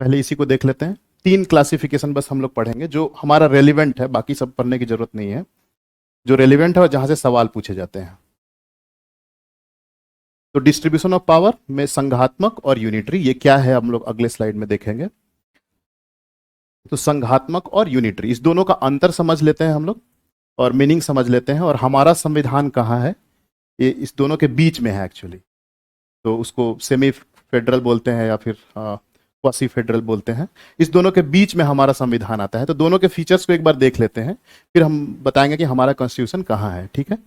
पहले इसी को देख लेते हैं। 3 क्लासिफिकेशन बस हम लोग पढ़ेंगे जो हमारा रेलिवेंट है, बाकी सब पढ़ने की जरूरत नहीं है, जो रेलिवेंट है और जहां से सवाल पूछे जाते हैं। तो डिस्ट्रीब्यूशन ऑफ पावर में संघात्मक और यूनिटरी, ये क्या है हम लोग अगले स्लाइड में देखेंगे। तो संघात्मक और यूनिटरी, इस दोनों का अंतर समझ लेते हैं हम लोग, और मीनिंग समझ लेते हैं, और हमारा संविधान कहाँ है, ये इस दोनों के बीच में है एक्चुअली। तो उसको सेमी फेडरल बोलते हैं या फिर क्वासी फेडरल बोलते हैं। इस दोनों के बीच में हमारा संविधान आता है। तो दोनों के फीचर्स को एक बार देख लेते हैं, फिर हम बताएंगे कि हमारा कॉन्स्टिट्यूशन कहाँ है, ठीक है।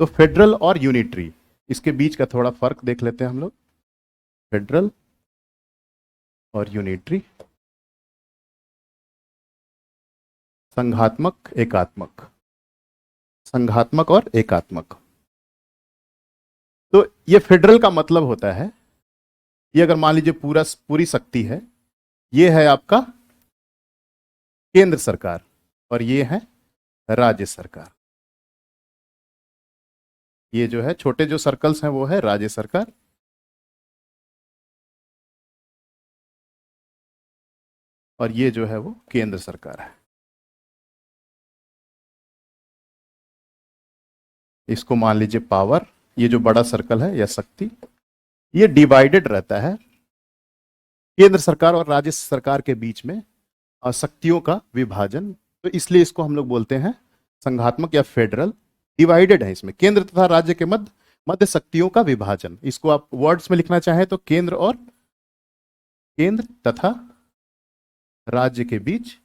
तो फेडरल और यूनिटरी, इसके बीच का थोड़ा फर्क देख लेते हैं हम लोग। फेडरल और यूनिटरी, संघात्मक एकात्मक, संघात्मक और एकात्मक। तो ये फेडरल का मतलब होता है, ये अगर मान लीजिए पूरी शक्ति है, ये है आपका केंद्र सरकार और ये है राज्य सरकार। ये जो है छोटे जो सर्कल्स हैं वो है राज्य सरकार, और ये जो है वो केंद्र सरकार है। इसको मान लीजिए पावर, ये जो बड़ा सर्कल है या शक्ति, ये डिवाइडेड रहता है केंद्र सरकार और राज्य सरकार के बीच में शक्तियों का विभाजन। तो इसलिए इसको हम लोग बोलते हैं संघात्मक या फेडरल। डिवाइडेड है इसमें केंद्र तथा राज्य के मध्य मध्य शक्तियों का विभाजन। इसको आप वर्ड्स में लिखना चाहें तो केंद्र तथा राज्य के बीच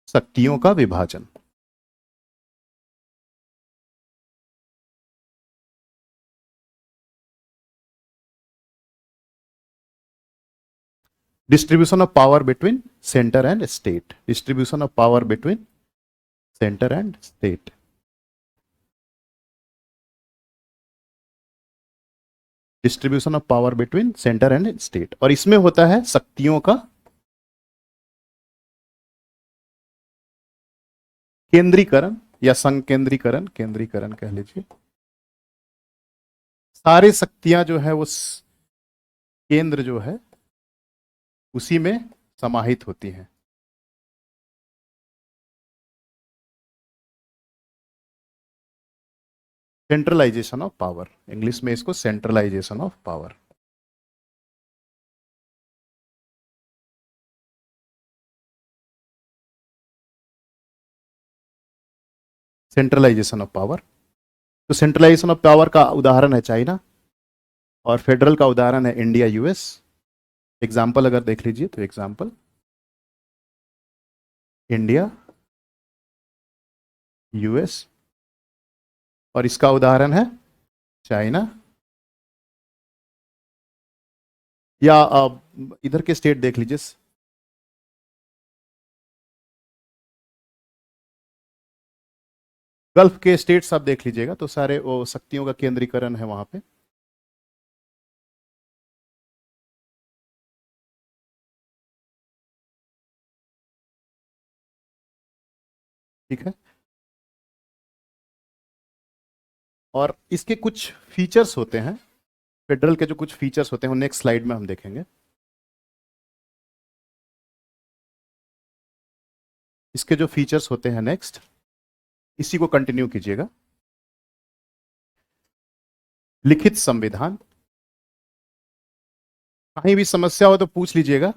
शक्तियों का विभाजन। Distribution of power between centre and state. Distribution of power between centre and state. Distribution of power between centre and state, और इसमें होता है शक्तियों का केंद्रीकरण या संकेंद्रीकरण, केंद्रीकरण कह लीजिए। सारी शक्तियां जो है वो केंद्र जो है उसी में समाहित होती हैं। सेंट्रलाइजेशन ऑफ पावर, इंग्लिश में इसको centralisation of power. Centralisation of power. तो सेंट्रलाइजेशन ऑफ पावर का उदाहरण है चाइना, और फेडरल का उदाहरण है इंडिया, यूएस। एग्जाम्पल अगर देख लीजिए तो एग्जाम्पल इंडिया, यूएस, और इसका उदाहरण है चाइना। या इधर के स्टेट देख लीजिए, गल्फ के स्टेट्स आप देख लीजिएगा तो सारे वो शक्तियों का केंद्रीकरण है वहां पे। ठीक है, और इसके कुछ फीचर्स होते हैं, फेडरल के जो कुछ फीचर्स होते हैं वो नेक्स्ट स्लाइड में हम देखेंगे। इसके जो फीचर्स होते हैं नेक्स्ट, इसी को कंटिन्यू कीजिएगा। लिखित संविधान, कहीं भी समस्या हो तो पूछ लीजिएगा।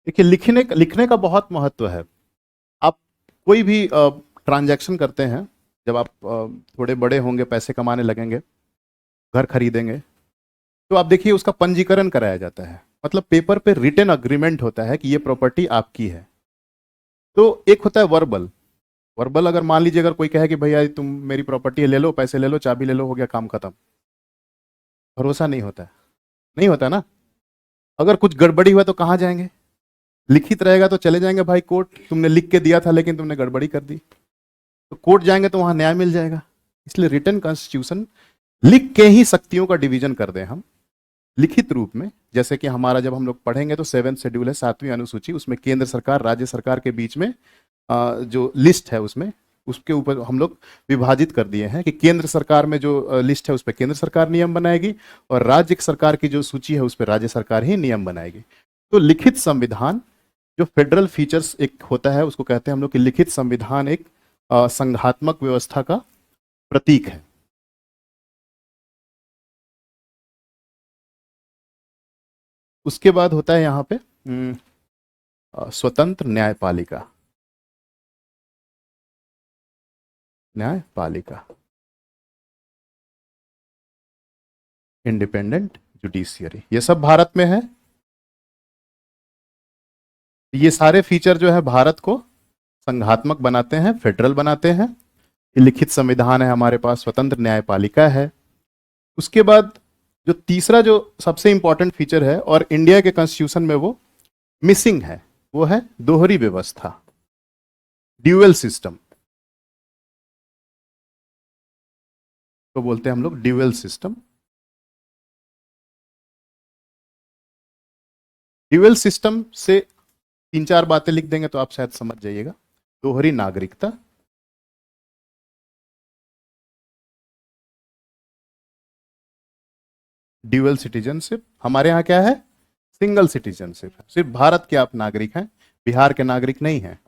देखिए लिखने का बहुत महत्व है। आप कोई भी ट्रांजैक्शन करते हैं, जब आप थोड़े बड़े होंगे, पैसे कमाने लगेंगे, घर खरीदेंगे, तो आप देखिए उसका पंजीकरण कराया जाता है। मतलब पेपर पे रिटन अग्रीमेंट होता है कि ये प्रॉपर्टी आपकी है। तो एक होता है वर्बल। वर्बल अगर मान लीजिए अगर कोई कहे कि भैया तुम मेरी प्रॉपर्टी ले लो, पैसे ले लो, चाबी ले लो, हो गया काम खत्म, भरोसा नहीं होता है, नहीं होता ना। अगर कुछ गड़बड़ी हुआ तो कहाँ जाएंगे? लिखित रहेगा तो चले जाएंगे भाई कोर्ट, तुमने लिख के दिया था लेकिन तुमने गड़बड़ी कर दी, तो कोर्ट जाएंगे तो वहां न्याय मिल जाएगा। इसलिए रिटन कॉन्स्टिट्यूशन, लिख के ही शक्तियों का डिवीजन कर दें हम लिखित रूप में। जैसे कि हमारा जब हम लोग पढ़ेंगे तो 7th शेड्यूल है, 7वीं अनुसूची, उसमें केंद्र सरकार राज्य सरकार के बीच में जो लिस्ट है उसमें, उसके ऊपर हम लोग विभाजित कर दिए हैं कि केंद्र सरकार में जो लिस्ट है उस पर केंद्र सरकार नियम बनाएगी, और राज्य सरकार की जो सूची है उस पर राज्य सरकार ही नियम बनाएगी। तो लिखित संविधान जो फेडरल फीचर्स एक होता है उसको कहते हैं हम लोग कि लिखित संविधान एक संघात्मक व्यवस्था का प्रतीक है। उसके बाद होता है यहाँ पे स्वतंत्र न्यायपालिका। न्यायपालिका, इंडिपेंडेंट जुडिशियरी, ये सब भारत में है। ये सारे फीचर जो है भारत को संघात्मक बनाते हैं, फेडरल बनाते हैं। लिखित संविधान है हमारे पास, स्वतंत्र न्यायपालिका है। उसके बाद जो तीसरा जो सबसे इंपॉर्टेंट फीचर है और इंडिया के कॉन्स्टिट्यूशन में वो मिसिंग है, वो है दोहरी व्यवस्था, ड्यूअल सिस्टम। तो बोलते हैं हम लोग ड्यूअल सिस्टम। ड्यूअल सिस्टम से तीन चार बातें लिख देंगे तो आप शायद समझ जाइएगा। दोहरी नागरिकता, ड्यूअल सिटीजनशिप, हमारे यहाँ क्या है, सिंगल सिटीजनशिप है, सिर्फ भारत के आप नागरिक हैं, बिहार के नागरिक नहीं हैं।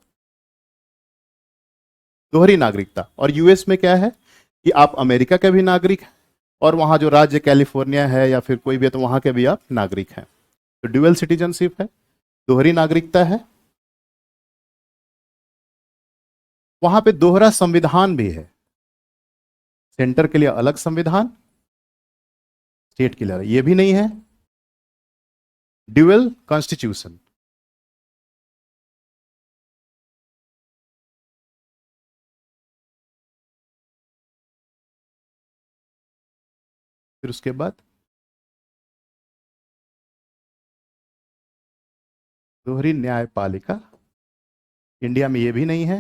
दोहरी नागरिकता, और यूएस में क्या है कि आप अमेरिका के भी नागरिक हैं और वहां जो राज्य कैलिफोर्निया है या फिर कोई भी है तो वहां के भी आप नागरिक हैं। तो ड्यूअल सिटीजनशिप है, दोहरी नागरिकता है, वहां पे दोहरा संविधान भी है, सेंटर के लिए अलग संविधान, स्टेट के लिए अलग, ये भी नहीं है, ड्यूअल कॉन्स्टिट्यूशन। फिर उसके बाद दोहरी न्यायपालिका, इंडिया में ये भी नहीं है,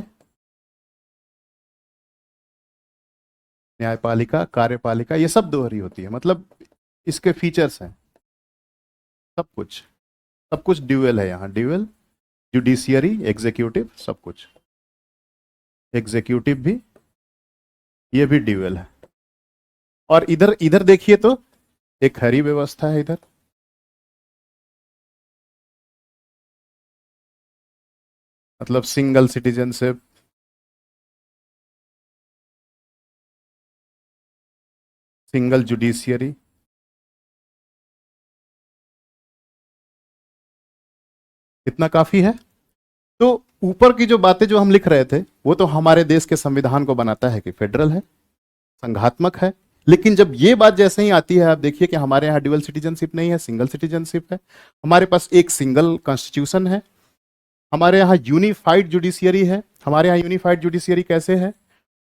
न्यायपालिका, कार्यपालिका, ये सब दोहरी होती है, मतलब इसके फीचर्स हैं, सब कुछ, सब कुछ ड्यूअल है यहाँ, ड्यूअल, जुडिशियरी, एग्जीक्यूटिव, सब कुछ, एग्जीक्यूटिव भी, ये भी ड्यूअल है। और इधर इधर देखिए तो एक हरी व्यवस्था है इधर, मतलब सिंगल सिटीजनशिप, सिंगल जुडिशियरी, इतना काफी है। तो ऊपर की जो बातें जो हम लिख रहे थे वो तो हमारे देश के संविधान को बनाता है कि फेडरल है, संघात्मक है, लेकिन जब ये बात जैसे ही आती है, आप देखिए कि हमारे यहाँ ड्यूअल सिटीजनशिप नहीं है, सिंगल सिटीजनशिप है, हमारे पास एक सिंगल कॉन्स्टिट्यूशन है, हमारे यहाँ यूनिफाइड जुडिशियरी है। हमारे यहाँ यूनिफाइड जुडिशियरी कैसे है,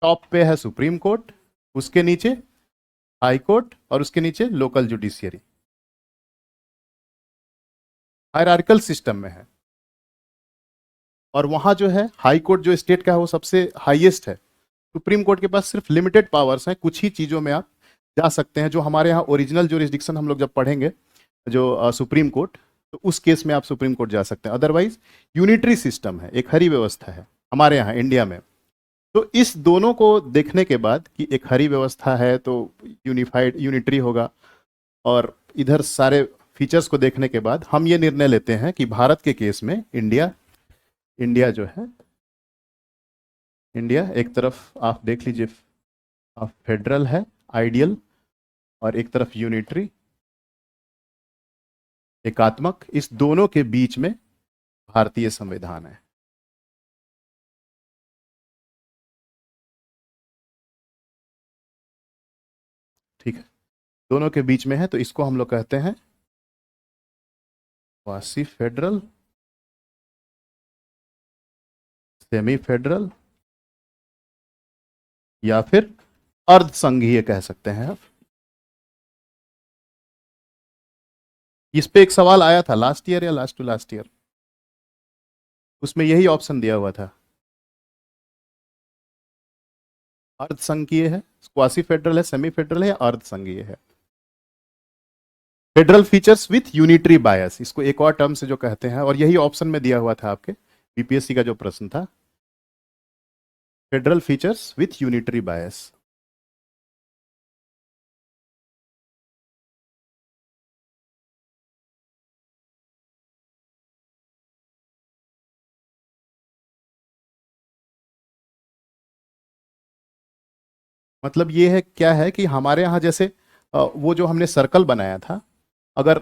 टॉप पे है सुप्रीम कोर्ट, उसके नीचे हाई कोर्ट और उसके नीचे लोकल जुडिशियरी, हायरार्किकल सिस्टम में है। और वहां जो है हाई कोर्ट जो स्टेट का है वो सबसे हाईएस्ट है, सुप्रीम कोर्ट के पास सिर्फ लिमिटेड पावर्स हैं, कुछ ही चीजों में आप जा सकते हैं, जो हमारे यहाँ ओरिजिनल जोरिस्डिक्शन हम लोग जब पढ़ेंगे जो सुप्रीम कोर्ट, तो उस केस में आप सुप्रीम कोर्ट जा सकते हैं, अदरवाइज यूनिटरी सिस्टम है, एक हरी व्यवस्था है हमारे यहाँ इंडिया में। तो इस दोनों को देखने के बाद कि एक हरी व्यवस्था है तो यूनिफाइड यूनिटरी होगा, और इधर सारे फीचर्स को देखने के बाद हम ये निर्णय लेते हैं कि भारत के केस में इंडिया, इंडिया जो है, इंडिया एक तरफ आप देख लीजिए, फेडरल है, आइडियल, और एक तरफ यूनिटरी, एकात्मक, इस दोनों के बीच में भारतीय संविधान है। ठीक है, दोनों के बीच में है, तो इसको हम लोग कहते हैं क्वासी फेडरल, सेमी फेडरल, या फिर अर्ध संघीय कह सकते हैं आप। इस पे एक सवाल आया था लास्ट ईयर या लास्ट टू लास्ट ईयर, उसमें यही ऑप्शन दिया हुआ था, अर्ध संघीय है, क्वासी फेडरल है, सेमी फेडरल है, या अर्ध संघीय है। फेडरल फीचर्स विथ यूनिटरी बायस, इसको एक और टर्म से जो कहते हैं, और यही ऑप्शन में दिया हुआ था आपके बीपीएससी का जो प्रश्न था, फेडरल फीचर्स विथ यूनिटरी बायस। मतलब ये है क्या है कि हमारे यहाँ जैसे वो जो हमने सर्कल बनाया था, अगर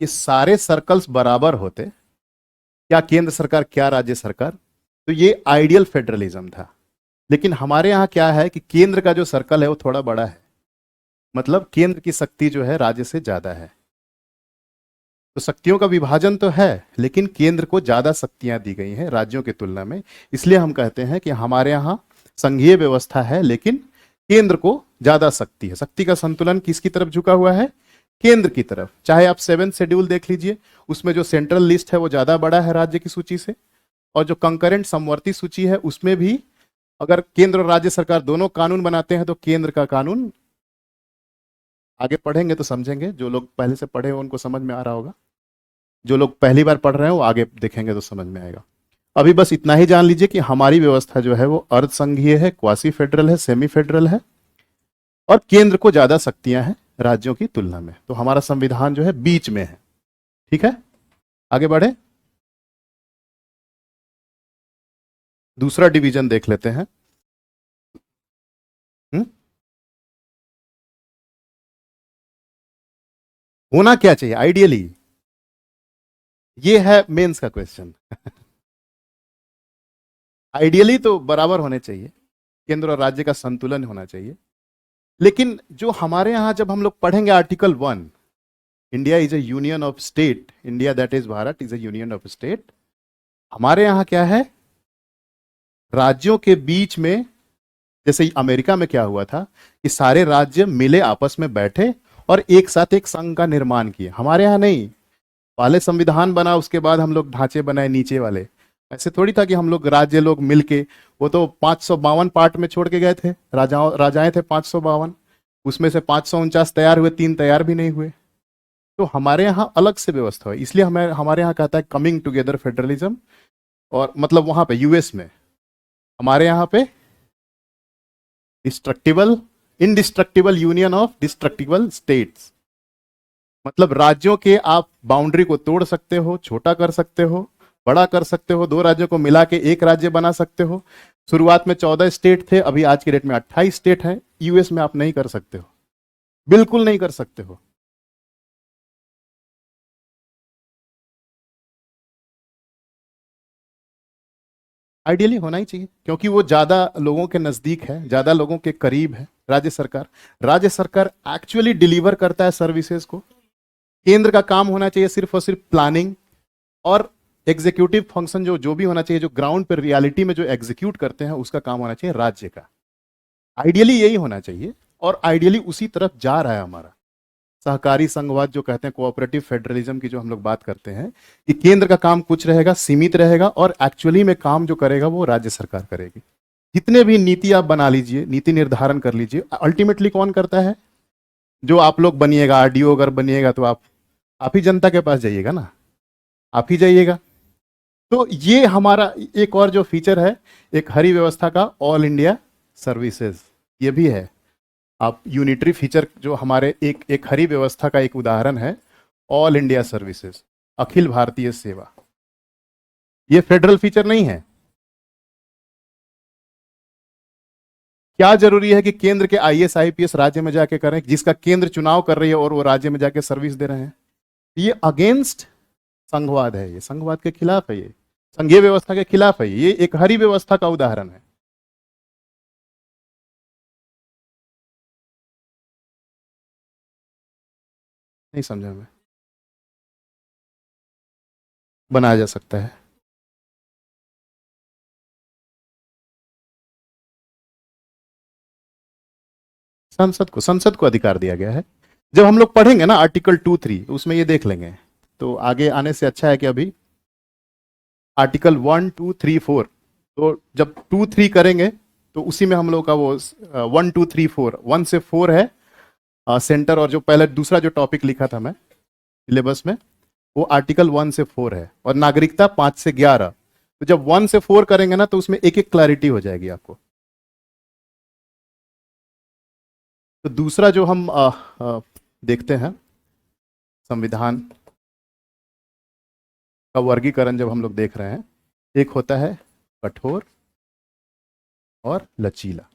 ये सारे सर्कल्स बराबर होते, क्या केंद्र सरकार क्या राज्य सरकार, तो ये आइडियल फेडरलिज्म था। लेकिन हमारे यहाँ क्या है कि केंद्र का जो सर्कल है वो थोड़ा बड़ा है, मतलब केंद्र की शक्ति जो है राज्य से ज्यादा है, तो शक्तियों का विभाजन तो है लेकिन केंद्र को ज्यादा शक्तियां दी गई हैं राज्यों की तुलना में, इसलिए हम कहते हैं कि हमारे यहाँ संघीय व्यवस्था है लेकिन केंद्र को ज्यादा शक्ति है। शक्ति का संतुलन किसकी तरफ झुका हुआ है, केंद्र की तरफ। चाहे आप 7th शेड्यूल देख लीजिए, उसमें जो सेंट्रल लिस्ट है वो ज्यादा बड़ा है राज्य की सूची से, और जो कंकरेंट समवर्ती सूची है उसमें भी अगर केंद्र और राज्य सरकार दोनों कानून बनाते हैं तो केंद्र का कानून, आगे पढ़ेंगे तो समझेंगे, जो लोग पहले से पढ़े हो उनको समझ में आ रहा होगा, जो लोग पहली बार पढ़ रहे हैं वो आगे देखेंगे तो समझ में आएगा। अभी बस इतना ही जान लीजिए कि हमारी व्यवस्था जो है वो अर्ध संघीय है, क्वासी फेडरल है, सेमी फेडरल है, और केंद्र को ज्यादा शक्तियां हैं राज्यों की तुलना में। तो हमारा संविधान जो है बीच में है। ठीक है, आगे बढ़े, दूसरा डिवीजन देख लेते हैं। हुँ? होना क्या चाहिए आइडियली, ये है मेंस का क्वेश्चन। आइडियली तो बराबर होने चाहिए, केंद्र और राज्य का संतुलन होना चाहिए। लेकिन जो हमारे यहां जब हम लोग पढ़ेंगे article 1, India is A union of state, India that is Bharat is A union of state, हमारे यहां क्या है, राज्यों के बीच में, जैसे अमेरिका में क्या हुआ था कि सारे राज्य मिले आपस में बैठे और एक साथ एक संघ का निर्माण किए। हमारे यहाँ नहीं, पहले संविधान बना, उसके बाद हम लोग ढांचे बनाए नीचे वाले। ऐसे थोड़ी था कि हम लोग राज्य लोग मिलके, वो तो 552 पार्ट में छोड़ के गए थे, राजाएं थे 552, उसमें से 549 तैयार हुए, 3 तैयार भी नहीं हुए। तो हमारे यहाँ अलग से व्यवस्था है, इसलिए हमें हमारे यहाँ कहता है कमिंग टुगेदर फेडरलिज्म। और मतलब वहां पे यूएस में, हमारे यहाँ पे destructible indestructible union of destructible states, मतलब राज्यों के आप बाउंड्री को तोड़ सकते हो, छोटा कर सकते हो, बड़ा कर सकते हो, 2 राज्यों को मिला के एक राज्य बना सकते हो। शुरुआत में 14 स्टेट थे, अभी आज के डेट में 28 स्टेट हैं। यूएस में आप नहीं कर सकते हो, बिल्कुल नहीं कर सकते हो। आइडियली होना ही चाहिए, क्योंकि वो ज्यादा लोगों के नजदीक है, ज्यादा लोगों के करीब है। राज्य सरकार एक्चुअली डिलीवर करता है सर्विसेज को। केंद्र का काम होना चाहिए सिर्फ और सिर्फ प्लानिंग, और एग्जीक्यूटिव फंक्शन जो जो भी होना चाहिए, जो ग्राउंड पर रियलिटी में जो एग्जीक्यूट करते हैं, उसका काम होना चाहिए राज्य का। आइडियली यही होना चाहिए, और आइडियली उसी तरफ जा रहा है हमारा सहकारी संघवाद, जो कहते हैं कोऑपरेटिव फेडरलिज्म की जो हम लोग बात करते हैं, कि केंद्र का काम कुछ रहेगा, सीमित रहेगा, और एक्चुअली में काम जो करेगा वो राज्य सरकार करेगी। जितने भी नीति आप बना लीजिए, नीति निर्धारण कर लीजिए, अल्टीमेटली कौन करता है? जो आप लोग बनिएगा, आरडीओ अगर बनिएगा तो आप ही जनता के पास जाइएगा ना, आप ही जाइएगा। तो ये हमारा एक और जो फीचर है, एक हरी व्यवस्था का, ऑल इंडिया सर्विसेज, ये भी है। आप यूनिटरी फीचर जो हमारे एक एक हरी व्यवस्था का एक उदाहरण है, all India services, Akhil Bharatiya सेवा। ये फेडरल फीचर नहीं है। क्या जरूरी है कि केंद्र के आईएएस आईपीएस राज्य में जाके करें, जिसका केंद्र चुनाव कर रही है और वो राज्य में जाके सर्विस दे रहे हैं? ये अगेंस्ट संघवाद है, ये संघवाद के खिलाफ है, ये संघीय व्यवस्था के खिलाफ है। ये एक हरी व्यवस्था का उदाहरण है। नहीं समझा मैं? बनाया जा सकता है। संसद को अधिकार दिया गया है। जब हम लोग पढ़ेंगे ना आर्टिकल 2, 3, उसमें ये देख लेंगे। तो आगे आने से अच्छा है कि अभी आर्टिकल 1, 2, 3, 4, तो जब 2, 3 करेंगे तो उसी में हम लोग का वो 1, 2, 3, 4, 1 से 4 है सेंटर, और जो पहले दूसरा जो टॉपिक लिखा था मैं सिलेबस में, वो आर्टिकल 1 से 4 है, और नागरिकता 5 से 11। तो जब 1 से 4 करेंगे ना, तो उसमें एक एक क्लैरिटी हो जाएगी आपको। तो दूसरा जो हम देखते हैं, संविधान का वर्गीकरण जब हम लोग देख रहे हैं, एक होता है कठोर और लचीला,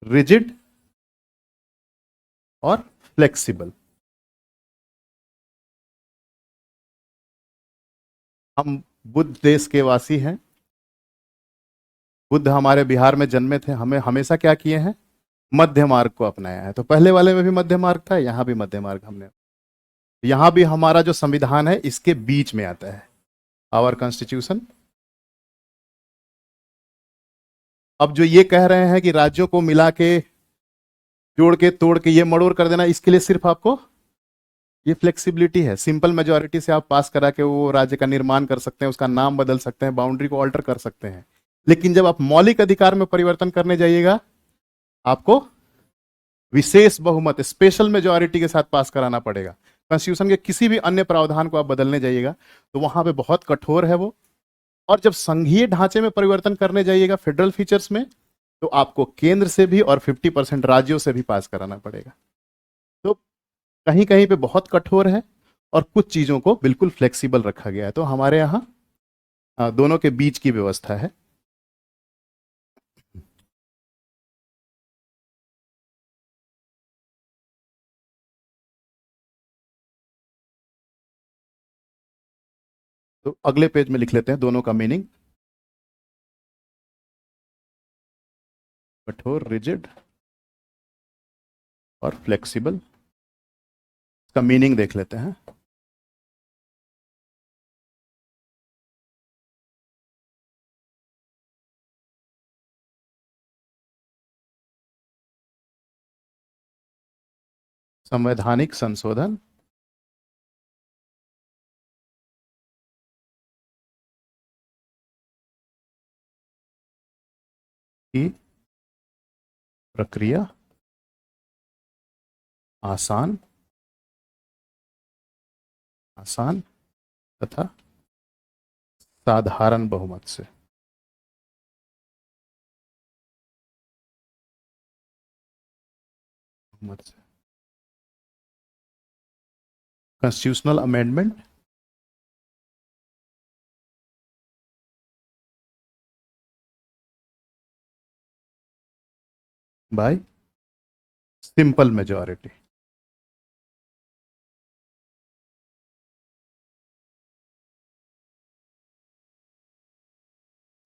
रिजिड और फ्लेक्सिबल। हम बुद्ध देश के वासी हैं, बुद्ध हमारे बिहार में जन्मे थे, हमें हमेशा क्या किए हैं? मध्य मार्ग को अपनाया है। तो पहले वाले में भी मध्य मार्ग था, यहां भी मध्य मार्ग हमने, यहां भी हमारा जो संविधान है इसके बीच में आता है आवर कॉन्स्टिट्यूशन। अब जो ये कह रहे हैं कि राज्यों को मिला के, जोड़ के, तोड़ के, ये मड़ोड़ कर देना, इसके लिए सिर्फ आपको ये फ्लेक्सिबिलिटी है। सिंपल मेजोरिटी से आप पास करा के वो राज्य का निर्माण कर सकते हैं, उसका नाम बदल सकते हैं, बाउंड्री को ऑल्टर कर सकते हैं। लेकिन जब आप मौलिक अधिकार में परिवर्तन करने जाइएगा, आपको विशेष बहुमत स्पेशल मेजॉरिटी के साथ पास कराना पड़ेगा। कॉन्स्टिट्यूशन के किसी भी अन्य प्रावधान को आप बदलने जाइएगा तो वहां पे बहुत कठोर है वो। और जब संघीय ढांचे में परिवर्तन करने जाइएगा फेडरल फीचर्स में, तो आपको केंद्र से भी और 50% राज्यों से भी पास कराना पड़ेगा। तो कहीं कहीं पे बहुत कठोर है और कुछ चीजों को बिल्कुल फ्लेक्सिबल रखा गया है। तो हमारे यहाँ दोनों के बीच की व्यवस्था है। तो अगले पेज में लिख लेते हैं दोनों का मीनिंग। कठोर रिजिड और फ्लेक्सिबल, इसका मीनिंग देख लेते हैं। संवैधानिक संशोधन की प्रक्रिया आसान आसान तथा साधारण बहुमत से। बहुमत से constitutional amendment by simple majority.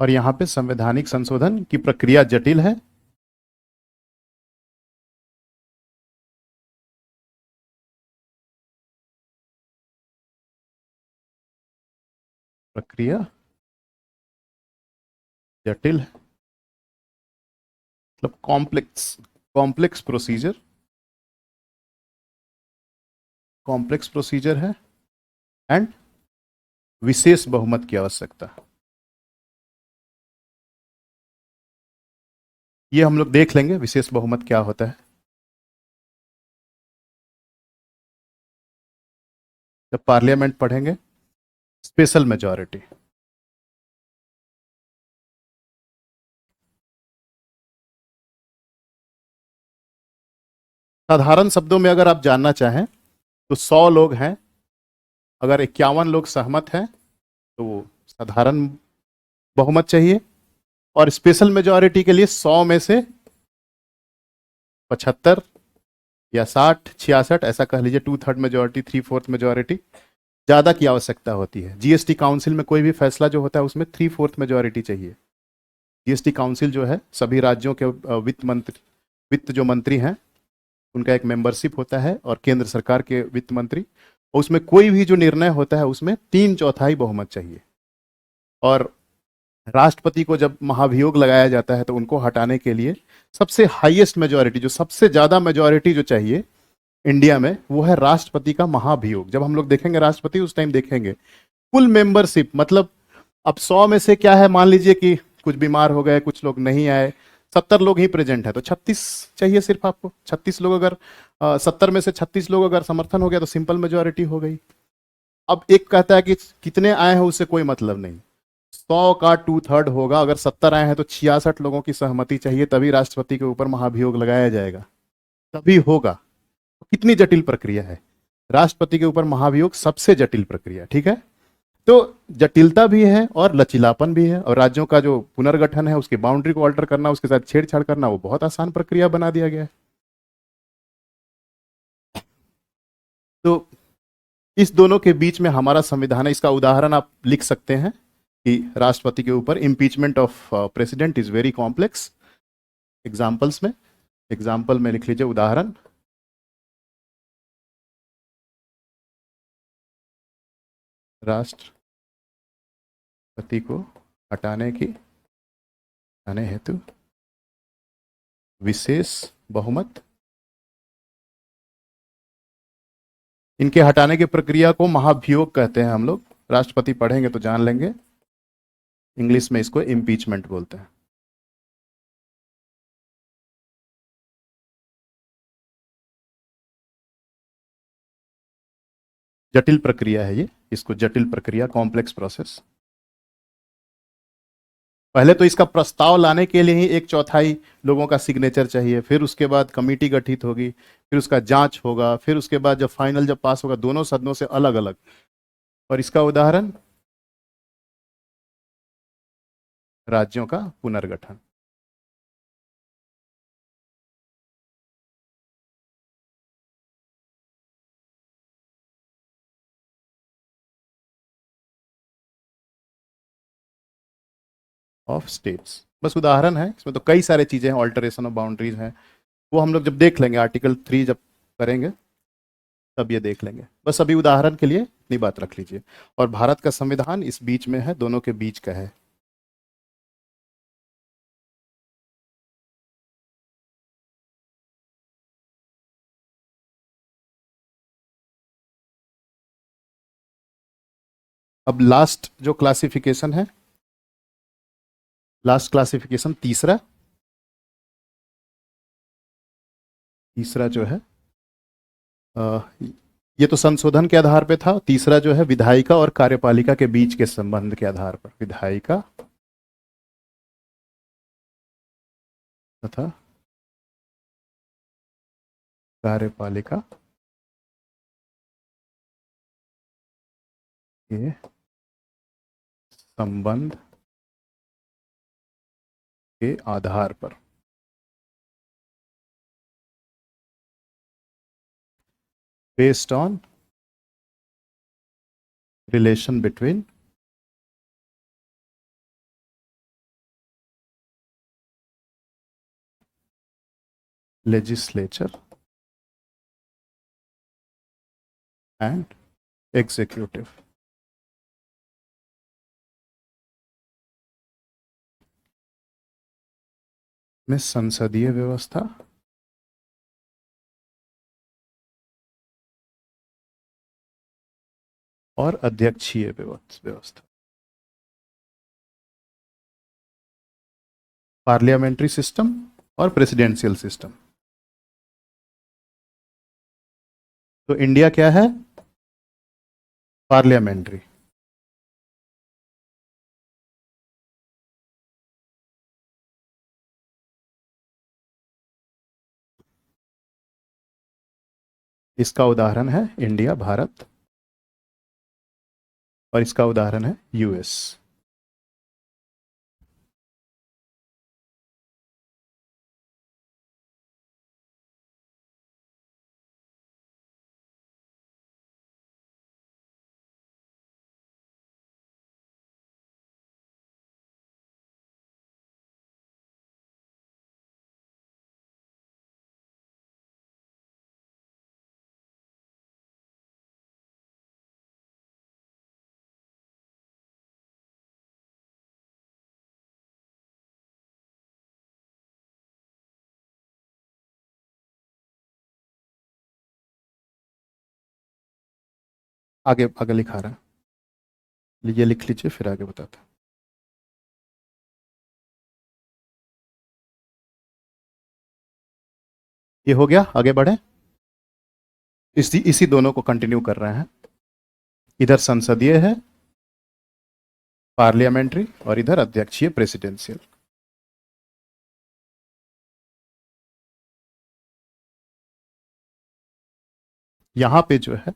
और यहां पे संवैधानिक संशोधन की प्रक्रिया जटिल है। प्रक्रिया जटिल है मतलब complex complex procedure complex procedure है एंड विशेष बहुमत की आवश्यकता। ये हम लोग देख लेंगे विशेष बहुमत क्या होता है जब पार्लियामेंट पढ़ेंगे। स्पेशल मेजॉरिटी साधारण शब्दों में अगर आप जानना चाहें तो 100 लोग हैं, अगर 51 लोग सहमत हैं तो वो साधारण बहुमत चाहिए। और स्पेशल मेजॉरिटी के लिए 100 में से 75 या 60 66 ऐसा कह लीजिए, 2/3 मेजॉरिटी 3/4 मेजॉरिटी ज्यादा की आवश्यकता होती है। जीएसटी काउंसिल में कोई भी फैसला जो होता है उसमें 3/4 मेजॉरिटी चाहिए। जीएसटी काउंसिल जो है सभी राज्यों के वित्त जो मंत्री हैं उनका एक मेंबरशिप होता है और केंद्र सरकार के वित्त मंत्री, और उसमें कोई भी जो निर्णय होता है उसमें 3/4 बहुमत चाहिए। और राष्ट्रपति को जब महाभियोग लगाया जाता है तो उनको हटाने के लिए सबसे हाईएस्ट मेजॉरिटी, जो सबसे ज्यादा मेजॉरिटी जो चाहिए इंडिया में, वो है राष्ट्रपति का महाभियोग। जब हम लोग देखेंगे राष्ट्रपति उस टाइम देखेंगे फुल मेंबरशिप, मतलब अब 100 में से क्या है, मान लीजिए कि कुछ बीमार हो गए, कुछ लोग नहीं आए, 70 लोग ही प्रेजेंट है तो 36 चाहिए सिर्फ आपको। 36 लोग अगर 70 में से 36 लोग अगर समर्थन हो गया तो सिंपल मेजोरिटी हो गई। अब एक कहता है कि कितने आए हैं उससे कोई मतलब नहीं, 100 का 2/3 होगा, अगर 70 आए हैं तो 66 लोगों की सहमति चाहिए, तभी राष्ट्रपति के ऊपर महाभियोग लगाया जाएगा, तभी होगा। कितनी जटिल प्रक्रिया है, राष्ट्रपति के ऊपर महाभियोग सबसे जटिल प्रक्रिया, ठीक है। तो जटिलता भी है और लचीलापन भी है, और राज्यों का जो पुनर्गठन है उसकी बाउंड्री को अल्टर करना, उसके साथ छेड़छाड़ करना, वो बहुत आसान प्रक्रिया बना दिया गया है। तो इस दोनों के बीच में हमारा संविधान है। इसका उदाहरण आप लिख सकते हैं कि राष्ट्रपति के ऊपर impeachment of president is very complex. Examples में एग्जाम्पल में लिख लीजिए उदाहरण, राष्ट्रपति को हटाने हेतु विशेष बहुमत। इनके हटाने की प्रक्रिया को महाभियोग कहते हैं हम लोग, राष्ट्रपति पढ़ेंगे तो जान लेंगे। इंग्लिश में इसको इम्पीचमेंट बोलते हैं। जटिल प्रक्रिया है ये, इसको जटिल प्रक्रिया, कॉम्प्लेक्स प्रोसेस। पहले तो इसका प्रस्ताव लाने के लिए ही एक चौथाई लोगों का सिग्नेचर चाहिए, फिर उसके बाद कमेटी गठित होगी, फिर उसका जांच होगा, फिर उसके बाद जब फाइनल जब पास होगा दोनों सदनों से अलग अलग। और इसका उदाहरण राज्यों का पुनर्गठन। ऑफ स्टेट्स बस उदाहरण है, इसमें तो कई सारे चीजें हैं, ऑल्टरेशन ऑफ बाउंड्रीज हैं, वो हम लोग जब देख लेंगे आर्टिकल 3 जब करेंगे तब ये देख लेंगे। बस अभी उदाहरण के लिए इतनी बात रख लीजिए। और भारत का संविधान इस बीच में है, दोनों के बीच का है। अब लास्ट जो क्लासिफिकेशन है, लास्ट क्लासिफिकेशन तीसरा, तीसरा जो है अ, ये तो संशोधन के आधार पे था। तीसरा जो है विधायिका और कार्यपालिका के बीच के संबंध के आधार पर, विधायिका तथा कार्यपालिका के संबंध के आधार पर। Based on relation between legislature and executive. में संसदीय व्यवस्था और अध्यक्षीय व्यवस्था। पार्लियामेंट्री सिस्टम और प्रेसिडेंशियल सिस्टम। तो इंडिया क्या है? पार्लियामेंट्री। इसका उदाहरण है इंडिया, भारत, और इसका उदाहरण है यूएस। आगे आगे लिखा रहा है, ये लिख लीजिए फिर आगे बताता हूं। ये हो गया, आगे बढ़े। इसी दोनों को कंटिन्यू कर रहे हैं। इधर संसदीय है, पार्लियामेंट्री, और इधर अध्यक्षीय, प्रेसिडेंशियल। यहां पे जो है,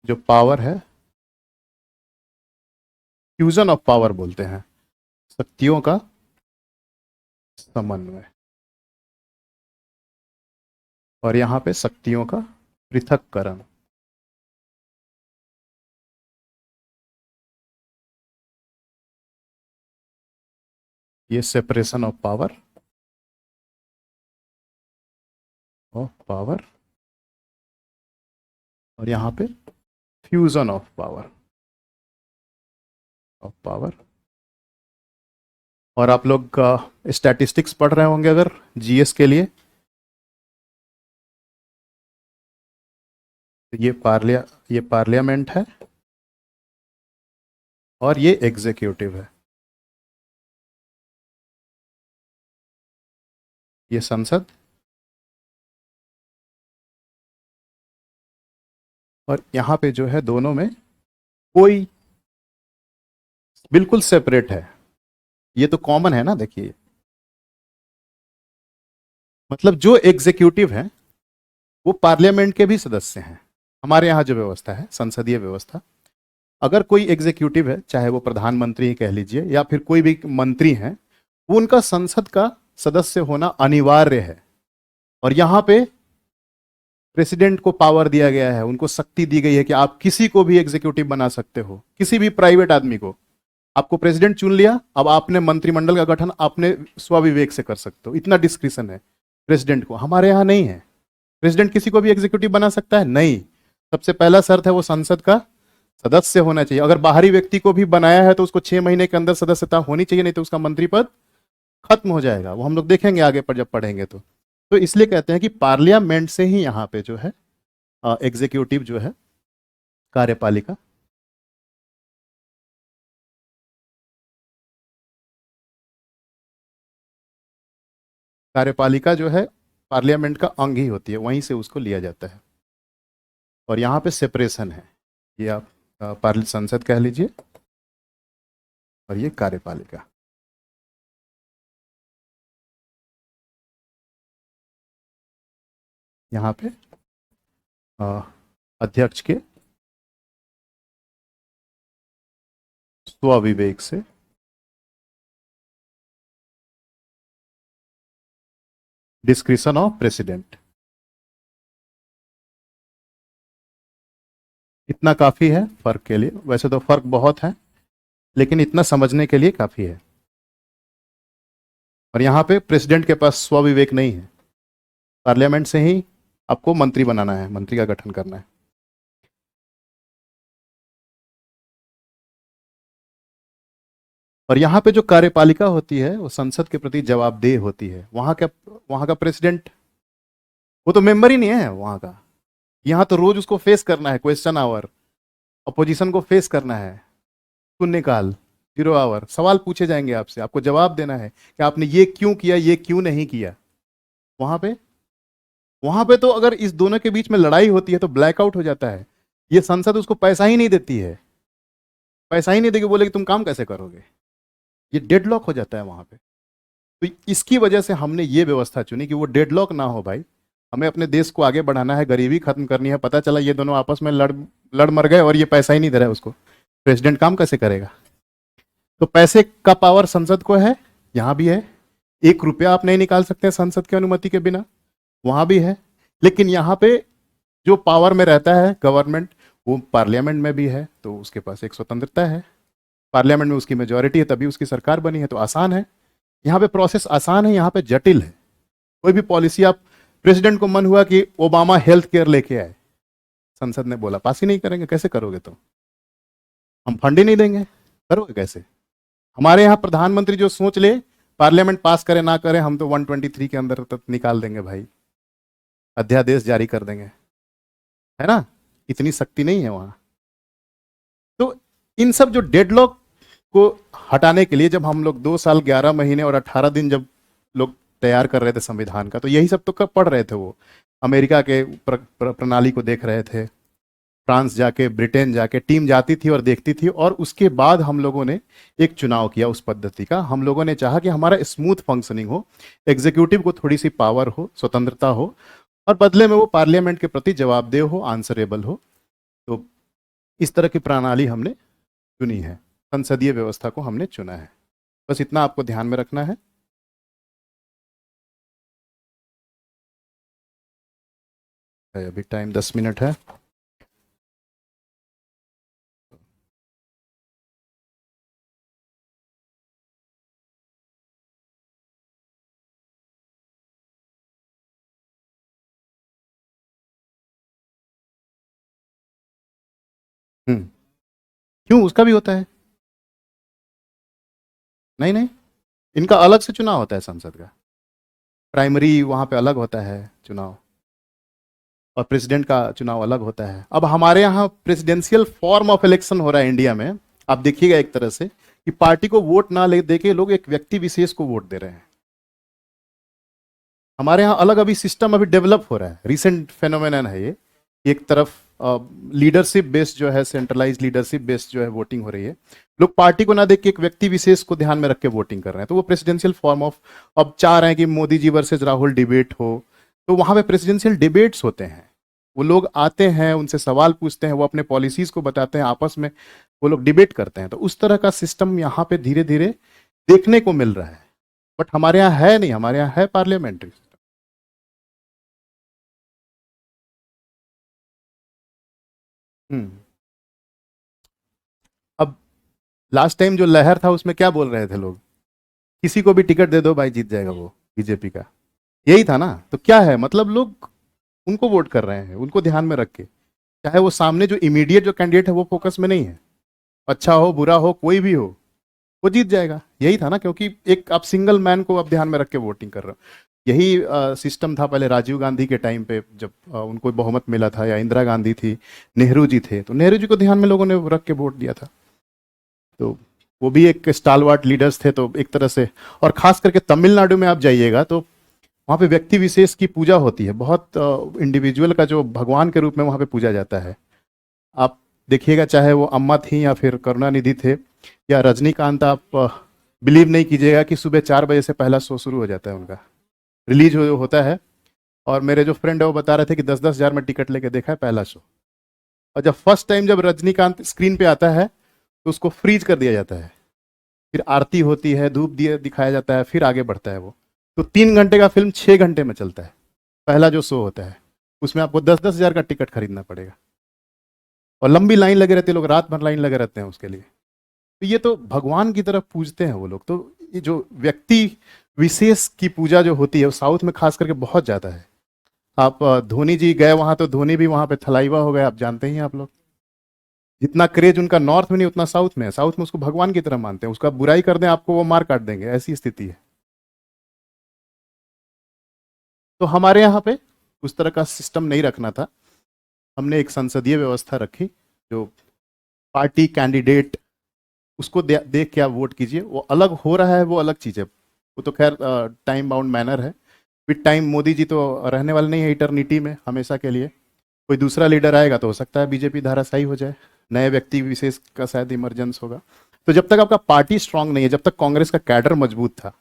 जो पावर है, फ्यूजन ऑफ पावर बोलते हैं, शक्तियों का समन्वय। और यहां पे शक्तियों का पृथक्करण। ये सेपरेशन ऑफ पावर, और यहां पे फ्यूजन ऑफ पावर। और आप लोग स्टैटिस्टिक्स पढ़ रहे होंगे अगर जीएस के लिए, तो ये पार्लियामेंट है और ये एग्जीक्यूटिव है। ये संसद और यहाँ पे जो है दोनों में कोई बिल्कुल सेपरेट है। ये तो कॉमन है ना, देखिए। मतलब जो एग्जीक्यूटिव है वो पार्लियामेंट के भी सदस्य हैं। हमारे यहाँ जो व्यवस्था है, संसदीय व्यवस्था, अगर कोई एग्जीक्यूटिव है, चाहे वो प्रधानमंत्री ही कह लीजिए या फिर कोई भी मंत्री है, वो उनका संसद का सदस्य होना अनिवार्य है। और यहाँ पे प्रेसिडेंट को पावर दिया गया है, उनको शक्ति दी गई है कि आप किसी को भी एग्जीक्यूटिव बना सकते हो, किसी भी प्राइवेट आदमी को। आपको प्रेसिडेंट चुन लिया, अब आपने मंत्रिमंडल का गठन अपने स्वविवेक से कर सकते हो, इतना डिस्क्रिशन है प्रेसिडेंट को। हमारे यहाँ नहीं है। प्रेसिडेंट किसी को भी एग्जीक्यूटिव बना सकता है? नहीं। सबसे पहला शर्त है वो संसद का सदस्य होना चाहिए। अगर बाहरी व्यक्ति को भी बनाया है तो उसको 6 महीने के अंदर सदस्यता होनी चाहिए, नहीं तो उसका मंत्री पद खत्म हो जाएगा। वो हम लोग देखेंगे आगे पर जब पढ़ेंगे तो इसलिए कहते हैं कि पार्लियामेंट से ही यहाँ पे जो है एग्जीक्यूटिव जो है, कार्यपालिका, कार्यपालिका जो है पार्लियामेंट का अंग ही होती है, वहीं से उसको लिया जाता है। और यहाँ पे सेपरेशन है, ये आप पार्लियामेंट संसद कह लीजिए और ये कार्यपालिका। यहाँ पे अध्यक्ष के स्वविवेक से डिस्क्रिशन ऑफ प्रेसिडेंट। इतना काफी है फर्क के लिए। वैसे तो फर्क बहुत है, लेकिन इतना समझने के लिए काफी है। और यहाँ पे प्रेसिडेंट के पास स्वविवेक नहीं है, पार्लियामेंट से ही आपको मंत्री बनाना है, मंत्री का गठन करना है। और यहाँ पे जो कार्यपालिका होती है वो संसद के प्रति जवाबदेह होती है। वहां का प्रेसिडेंट वो तो मेंबर ही नहीं है वहां का। यहाँ तो रोज उसको फेस करना है, क्वेश्चन आवर, अपोजिशन को फेस करना है, शून्यकाल, 0 आवर, सवाल पूछे जाएंगे आपसे, आपको जवाब देना है कि आपने ये क्यों किया, ये क्यों नहीं किया। वहां पे तो अगर इस दोनों के बीच में लड़ाई होती है तो ब्लैकआउट हो जाता है। ये संसद उसको पैसा ही नहीं देती है, पैसा ही नहीं देगी, बोले कि तुम काम कैसे करोगे। ये डेडलॉक हो जाता है वहां पे। तो इसकी वजह से हमने ये व्यवस्था चुनी कि वो डेडलॉक ना हो भाई। हमें अपने देश को आगे बढ़ाना है, गरीबी खत्म करनी है। पता चला ये दोनों आपस में लड़ मर गए और ये पैसा ही नहीं दे रहा है उसको, प्रेसिडेंट काम कैसे करेगा। तो पैसे का पावर संसद को है, यहां भी है। 1 रुपया आप नहीं निकाल सकते संसद की अनुमति के बिना, वहां भी है। लेकिन यहाँ पे जो पावर में रहता है गवर्नमेंट, वो पार्लियामेंट में भी है, तो उसके पास एक स्वतंत्रता है। पार्लियामेंट में उसकी मेजोरिटी है, तभी उसकी सरकार बनी है। तो आसान है यहाँ पे, प्रोसेस आसान है, यहाँ पे जटिल है। कोई भी पॉलिसी आप, प्रेसिडेंट को मन हुआ कि ओबामा हेल्थ केयर लेके आए, संसद ने बोला पास ही नहीं करेंगे, कैसे करोगे। तो हम फंड ही नहीं देंगे, करोगे कैसे। हमारे यहाँ प्रधानमंत्री जो सोच ले, पार्लियामेंट पास करे ना करे, हम तो 123 के अंदर तक निकाल देंगे भाई, अध्यादेश जारी कर देंगे, है ना। इतनी शक्ति नहीं है वहां। तो इन सब जो डेडलॉक को हटाने के लिए जब हम लोग 2 साल 11 महीने और 18 दिन जब लोग तैयार कर रहे थे संविधान का, तो यही सब तो कब पढ़ रहे थे। वो अमेरिका के प्रणाली को देख रहे थे, फ्रांस जाके, ब्रिटेन जाके टीम जाती थी और देखती थी। और उसके बाद हम लोगों ने एक चुनाव किया उस पद्धति का। हम लोगों ने चाहा कि हमारा स्मूथ फंक्शनिंग हो, एग्जीक्यूटिव को थोड़ी सी पावर हो, स्वतंत्रता हो, और बदले में वो पार्लियामेंट के प्रति जवाबदेह हो, आंसरेबल हो। तो इस तरह की प्रणाली हमने चुनी है, संसदीय व्यवस्था को हमने चुना है। बस इतना आपको ध्यान में रखना है। अभी टाइम 10 मिनट है। क्यों, उसका भी होता है? नहीं नहीं, इनका अलग से चुनाव होता है संसद का। प्राइमरी वहां पे अलग होता है चुनाव, और प्रेसिडेंट का चुनाव अलग होता है। अब हमारे यहाँ प्रेसिडेंशियल फॉर्म ऑफ इलेक्शन हो रहा है इंडिया में। आप देखिएगा एक तरह से कि पार्टी को वोट ना ले देके लोग एक व्यक्ति विशेष को वोट दे रहे हैं। हमारे यहाँ अलग अभी सिस्टम अभी डेवलप हो रहा है, रिसेंट फेनोमेनन है ये। एक तरफ लीडरशिप बेस्ड जो है, सेंट्रलाइज लीडरशिप बेस्ड जो है वोटिंग हो रही है। लोग पार्टी को ना देख के एक व्यक्ति विशेष को ध्यान में रख के वोटिंग कर रहे हैं। तो वो प्रेसिडेंशियल फॉर्म ऑफ, अब चाह रहे हैं कि Modi G versus Rahul debate हो, तो वहां पे प्रेसिडेंशियल डिबेट्स होते हैं। वो लोग आते हैं, उनसे सवाल पूछते हैं, वो अपने पॉलिसीज को बताते हैं, आपस में वो लोग डिबेट करते हैं। तो उस तरह का सिस्टम यहाँ पे धीरे धीरे देखने को मिल रहा है, बट हमारे यहाँ है नहीं। हमारे यहाँ है पार्लियामेंट्री। हम्म। अब लास्ट टाइम जो लहर था उसमें क्या बोल रहे थे लोग, किसी को भी टिकट दे दो भाई जीत जाएगा वो बीजेपी का, यही था ना। तो क्या है मतलब, लोग उनको वोट कर रहे हैं, उनको ध्यान में रख के, चाहे वो सामने जो इमीडिएट जो कैंडिडेट है वो फोकस में नहीं है, अच्छा हो बुरा हो कोई भी हो, वो जीत जाएगा, यही था ना। क्योंकि एक आप सिंगल मैन को आप ध्यान में रख के वोटिंग कर रहे हो। यही सिस्टम था पहले राजीव गांधी के टाइम पे, जब उनको बहुमत मिला था, या इंदिरा गांधी थी, नेहरू जी थे, तो नेहरू जी को ध्यान में लोगों ने रख के वोट दिया था। तो वो भी एक स्टालवार्ट लीडर्स थे, तो एक तरह से। और खास करके तमिलनाडु में आप जाइएगा तो वहाँ पे व्यक्ति विशेष की पूजा होती है, बहुत इंडिविजुअल का जो भगवान के रूप में वहाँ पे पूजा जाता है। आप देखिएगा, चाहे वो अम्मा थी या फिर करुणानिधि थे या रजनीकांत, आप बिलीव नहीं कीजिएगा कि सुबह 4 बजे से पहला शो शुरू हो जाता है उनका, रिलीज होता है। और मेरे जो फ्रेंड है वो बता रहे थे कि 10-10 हज़ार में टिकट लेके देखा है पहला शो। और जब फर्स्ट टाइम जब रजनीकांत स्क्रीन पे आता है तो उसको फ्रीज कर दिया जाता है, फिर आरती होती है, धूप दिए दिखाया जाता है, फिर आगे बढ़ता है वो। तो 3 घंटे का फिल्म 6 घंटे में चलता है, पहला जो शो होता है। उसमें आपको 10-10 हज़ार का टिकट खरीदना पड़ेगा, और लंबी लाइन लगे रहती है, लोग रात भर लाइन लगे रहते हैं उसके लिए। तो ये तो भगवान की तरफ पूजते हैं वो लोग। तो ये जो व्यक्ति विशेष की पूजा जो होती है वो साउथ में खास करके बहुत ज़्यादा है। आप धोनी जी गए वहां, तो धोनी भी वहां पे थलाइवा हो गए, आप जानते ही हैं आप लोग। जितना क्रेज उनका नॉर्थ में नहीं उतना साउथ में है। साउथ में उसको भगवान की तरह मानते हैं, उसका बुराई कर दें आपको वो मार काट देंगे, ऐसी स्थिति है। तो हमारे यहाँ पे उस तरह का सिस्टम नहीं रखना था। हमने एक संसदीय व्यवस्था रखी, जो पार्टी कैंडिडेट उसको देख के आप वोट कीजिए। वो अलग हो रहा है वो अलग चीज़ है, वो तो खैर टाइम बाउंड मैनर है। विद टाइम मोदी जी तो रहने वाले नहीं है इटर्निटी में, हमेशा के लिए। कोई दूसरा लीडर आएगा तो हो सकता है बीजेपी धाराशायी हो जाए, नए व्यक्ति विशेष का शायद इमरजेंस होगा। तो जब तक आपका पार्टी स्ट्रांग नहीं है, जब तक कांग्रेस का कैडर मजबूत था,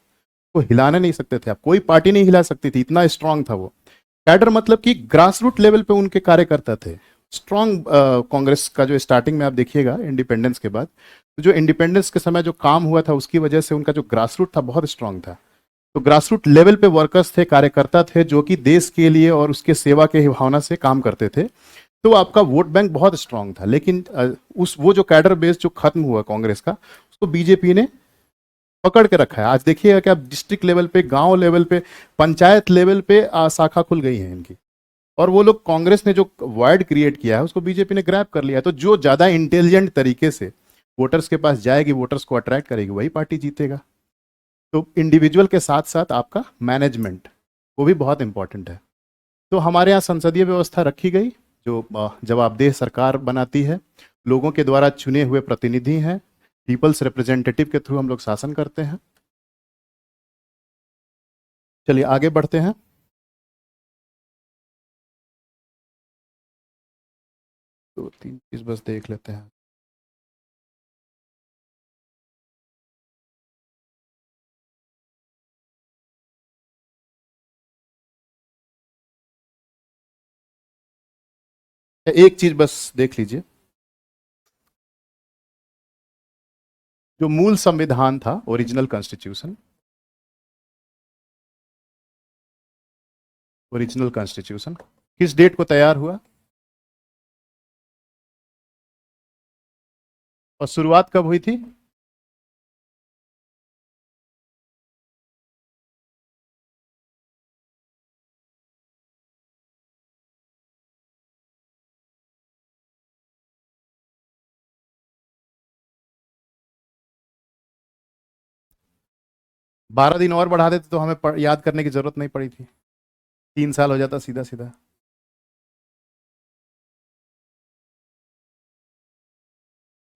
वो हिलाने नहीं सकते थे आप, कोई पार्टी नहीं हिला सकती थी, इतना स्ट्रांग था वो कैडर। मतलब कि ग्रास रूट लेवल पे उनके कार्यकर्ता थे स्ट्रांग। कांग्रेस का जो स्टार्टिंग में आप देखिएगा इंडिपेंडेंस के बाद, तो जो इंडिपेंडेंस के समय जो काम हुआ था उसकी वजह से उनका जो ग्रास रूट था बहुत स्ट्रांग था। तो ग्रास रूट लेवल पे वर्कर्स थे, कार्यकर्ता थे, जो कि देश के लिए और उसके सेवा के भावना से काम करते थे। तो आपका वोट बैंक बहुत स्ट्रांग था। लेकिन उस वो जो कैडर बेस जो खत्म हुआ कांग्रेस का, उसको बीजेपी ने पकड़ के रखा है। आज देखिएगा कि आप डिस्ट्रिक्ट लेवल पे, गांव लेवल पे, पंचायत लेवल पे शाखा खुल गई है इनकी। और वो लोग, कांग्रेस ने जो वार्ड क्रिएट किया है उसको बीजेपी ने ग्रैब कर लिया है। तो जो ज्यादा इंटेलिजेंट तरीके से वोटर्स के पास जाएगी, वोटर्स को अट्रैक्ट करेगी, वही पार्टी जीतेगा। तो इंडिविजुअल के साथ साथ आपका मैनेजमेंट वो भी बहुत इंपॉर्टेंट है। तो हमारे यहाँ संसदीय व्यवस्था रखी गई, जो जवाबदेह सरकार बनाती है, लोगों के द्वारा चुने हुए प्रतिनिधि हैं, पीपल्स रिप्रेजेंटेटिव के थ्रू हम लोग शासन करते हैं। चलिए आगे बढ़ते हैं। दो तीन चीज बस देख लेते हैं। एक चीज बस देख लीजिए, जो मूल संविधान था, ओरिजिनल कॉन्स्टिट्यूशन, ओरिजिनल कॉन्स्टिट्यूशन किस डेट को तैयार हुआ और शुरुआत कब हुई थी? 12 दिन और बढ़ा देते तो हमें याद करने की जरूरत नहीं पड़ी थी, 3 साल हो जाता सीधा सीधा।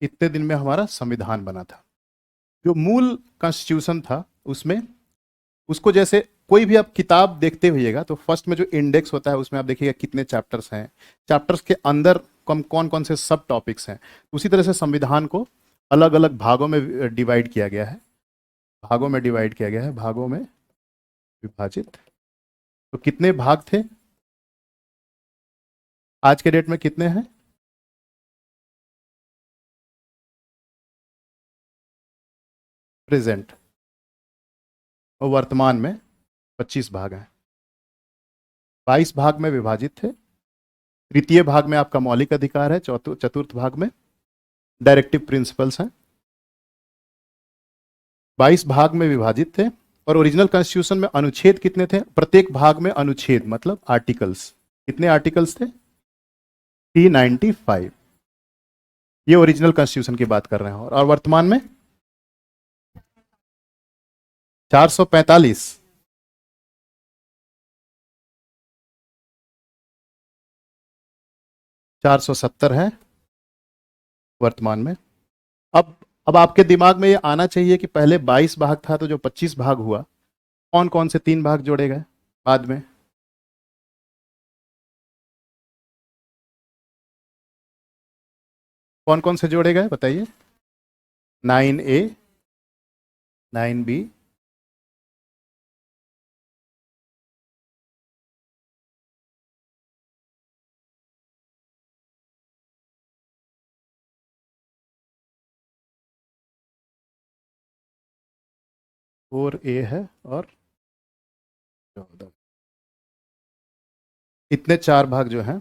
इतने दिन में हमारा संविधान बना था। जो मूल कॉन्स्टिट्यूशन था उसमें, उसको जैसे कोई भी आप किताब देखते हुईएगा तो फर्स्ट में जो इंडेक्स होता है उसमें आप देखिएगा कितने चैप्टर्स हैं, चैप्टर्स के अंदर कौन कौन से सब टॉपिक्स हैं। उसी तरह से संविधान को अलग अलग भागों में डिवाइड किया गया है, भागों में डिवाइड किया गया है, भागों में विभाजित। तो कितने भाग थे आज के डेट में, कितने हैं? प्रेजेंट और वर्तमान में 25 भाग हैं। 22 भाग में विभाजित थे। तृतीय भाग में आपका मौलिक अधिकार है, चतुर्थ भाग में डायरेक्टिव प्रिंसिपल्स हैं। 22 भाग में विभाजित थे। और ओरिजिनल कॉन्स्टिट्यूशन में अनुच्छेद कितने थे? प्रत्येक भाग में अनुच्छेद मतलब आर्टिकल्स, कितने आर्टिकल्स थे? 395। ये ओरिजिनल कॉन्स्टिट्यूशन की बात कर रहे हैं। और वर्तमान में 445। 470 है वर्तमान में। अब अब आपके दिमाग में ये आना चाहिए कि पहले 22 भाग था तो जो 25 भाग हुआ, कौन कौन से 3 भाग जोड़े गए बाद में? कौन कौन से जोड़े गए बताइए? 9A, 9B, और A है और 14। इतने 4 भाग जो हैं,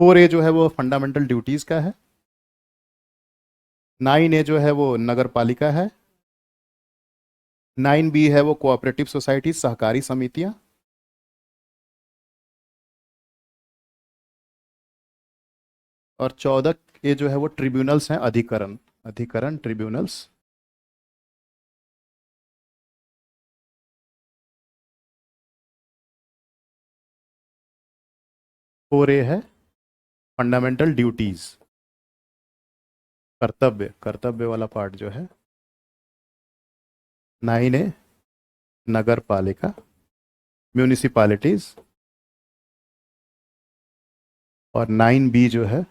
4A जो है वो फंडामेंटल ड्यूटीज का है। 9A जो है वो नगर पालिका है। 9B है वो कोऑपरेटिव सोसाइटी, सहकारी समितियां। और 14 ये जो है वो ट्रिब्यूनल्स हैं, अधिकरण, अधिकरण ट्रिब्यूनल्स। फोर ए है फंडामेंटल ड्यूटीज, कर्तव्य, कर्तव्य वाला पार्ट जो है। 9A नगर पालिका, म्यूनिसिपैलिटीज। और 9B जो है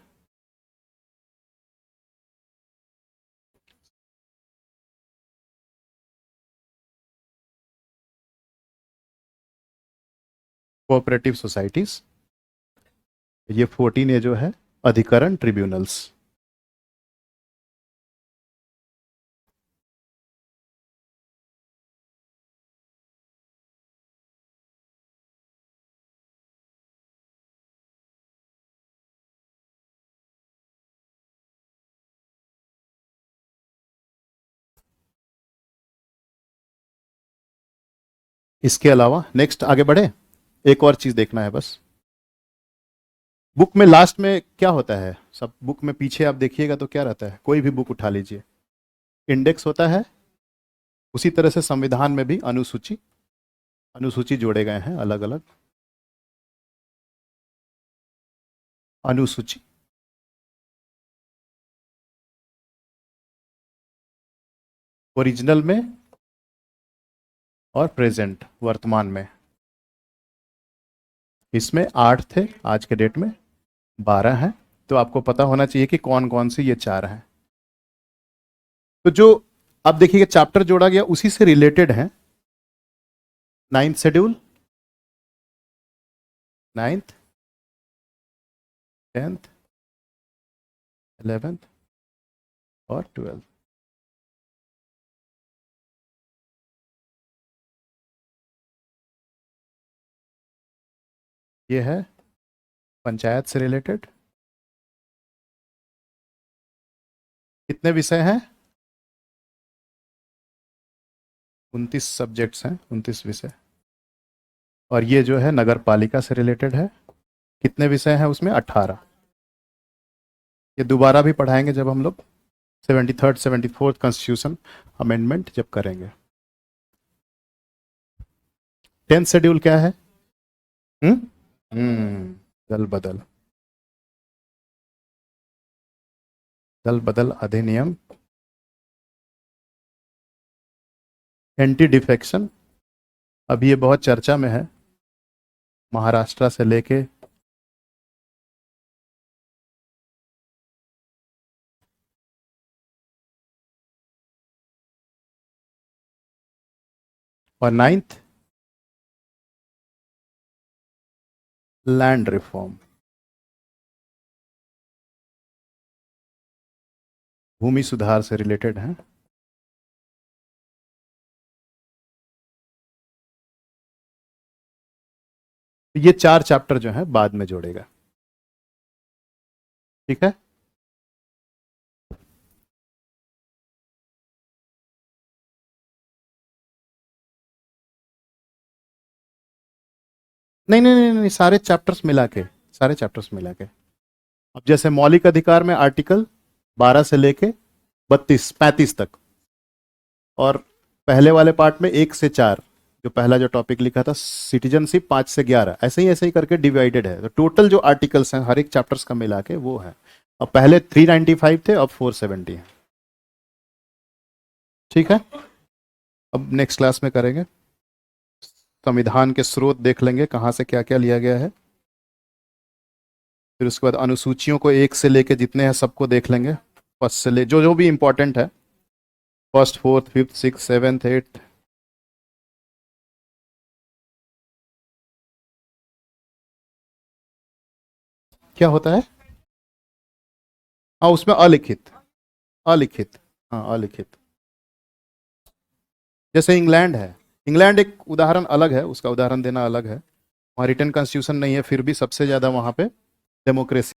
कोऑपरेटिव सोसाइटीज। ये 14A जो है अधिकरण ट्रिब्यूनल्स। इसके अलावा नेक्स्ट आगे बढ़े, एक और चीज देखना है बस। बुक में लास्ट में क्या होता है, सब बुक में पीछे आप देखिएगा तो क्या रहता है, कोई भी बुक उठा लीजिए, इंडेक्स होता है। उसी तरह से संविधान में भी अनुसूची, अनुसूची जोड़े गए हैं अलग अलग, अनुसूची। ओरिजिनल में और प्रेजेंट वर्तमान में। इसमें 8 थे, आज के डेट में 12 हैं। तो आपको पता होना चाहिए कि कौन कौन से ये 4 हैं। तो जो अब देखिए चैप्टर जोड़ा गया उसी से रिलेटेड है। 9th schedule, 9th, 10th, 11th और 12th। ये है पंचायत से रिलेटेड। कितने विषय हैं? 29 सब्जेक्ट्स हैं, 29 विषय। और ये जो है नगर पालिका से रिलेटेड है। कितने विषय हैं उसमें? 18। ये दोबारा भी पढ़ाएंगे जब हम लोग 73rd 74th कॉन्स्टिट्यूशन अमेंडमेंट जब करेंगे। 10th शेड्यूल क्या है? दल बदल। दल बदल अधिनियम, एंटी डिफेक्शन, अभी ये बहुत चर्चा में है, महाराष्ट्र से लेके और नाइन्थ लैंड रिफॉर्म, भूमि सुधार से रिलेटेड है। ये 4 चैप्टर जो है बाद में जोड़ेगा, ठीक है। नहीं नहीं नहीं नहीं, सारे चैप्टर्स मिला के, सारे चैप्टर्स मिला के। अब जैसे मौलिक अधिकार में आर्टिकल 12 से लेके 35 तक, और पहले वाले पार्ट में 1 से 4, जो पहला जो टॉपिक लिखा था सिटीजनशिप 5 से 11, ऐसे ही करके डिवाइडेड है। तो टोटल जो आर्टिकल्स हैं हर एक चैप्टर्स का मिला के वो है। अब पहले 395 थे, अब 470 है, ठीक है। अब नेक्स्ट क्लास में करेंगे, संविधान के स्रोत देख लेंगे कहाँ से क्या क्या लिया गया है, फिर उसके बाद अनुसूचियों को 1 से लेके जितने हैं सबको देख लेंगे, फर्स्ट से ले जो जो भी इंपॉर्टेंट है, first, fourth, fifth, six, seventh, eighth. क्या होता है? हाँ, उसमें अलिखित, अलिखित, हाँ अलिखित। जैसे इंग्लैंड है, इंग्लैंड एक उदाहरण अलग है, उसका उदाहरण देना अलग है। वहाँ रिटन कॉन्स्टिट्यूशन नहीं है, फिर भी सबसे ज़्यादा वहाँ पे डेमोक्रेसी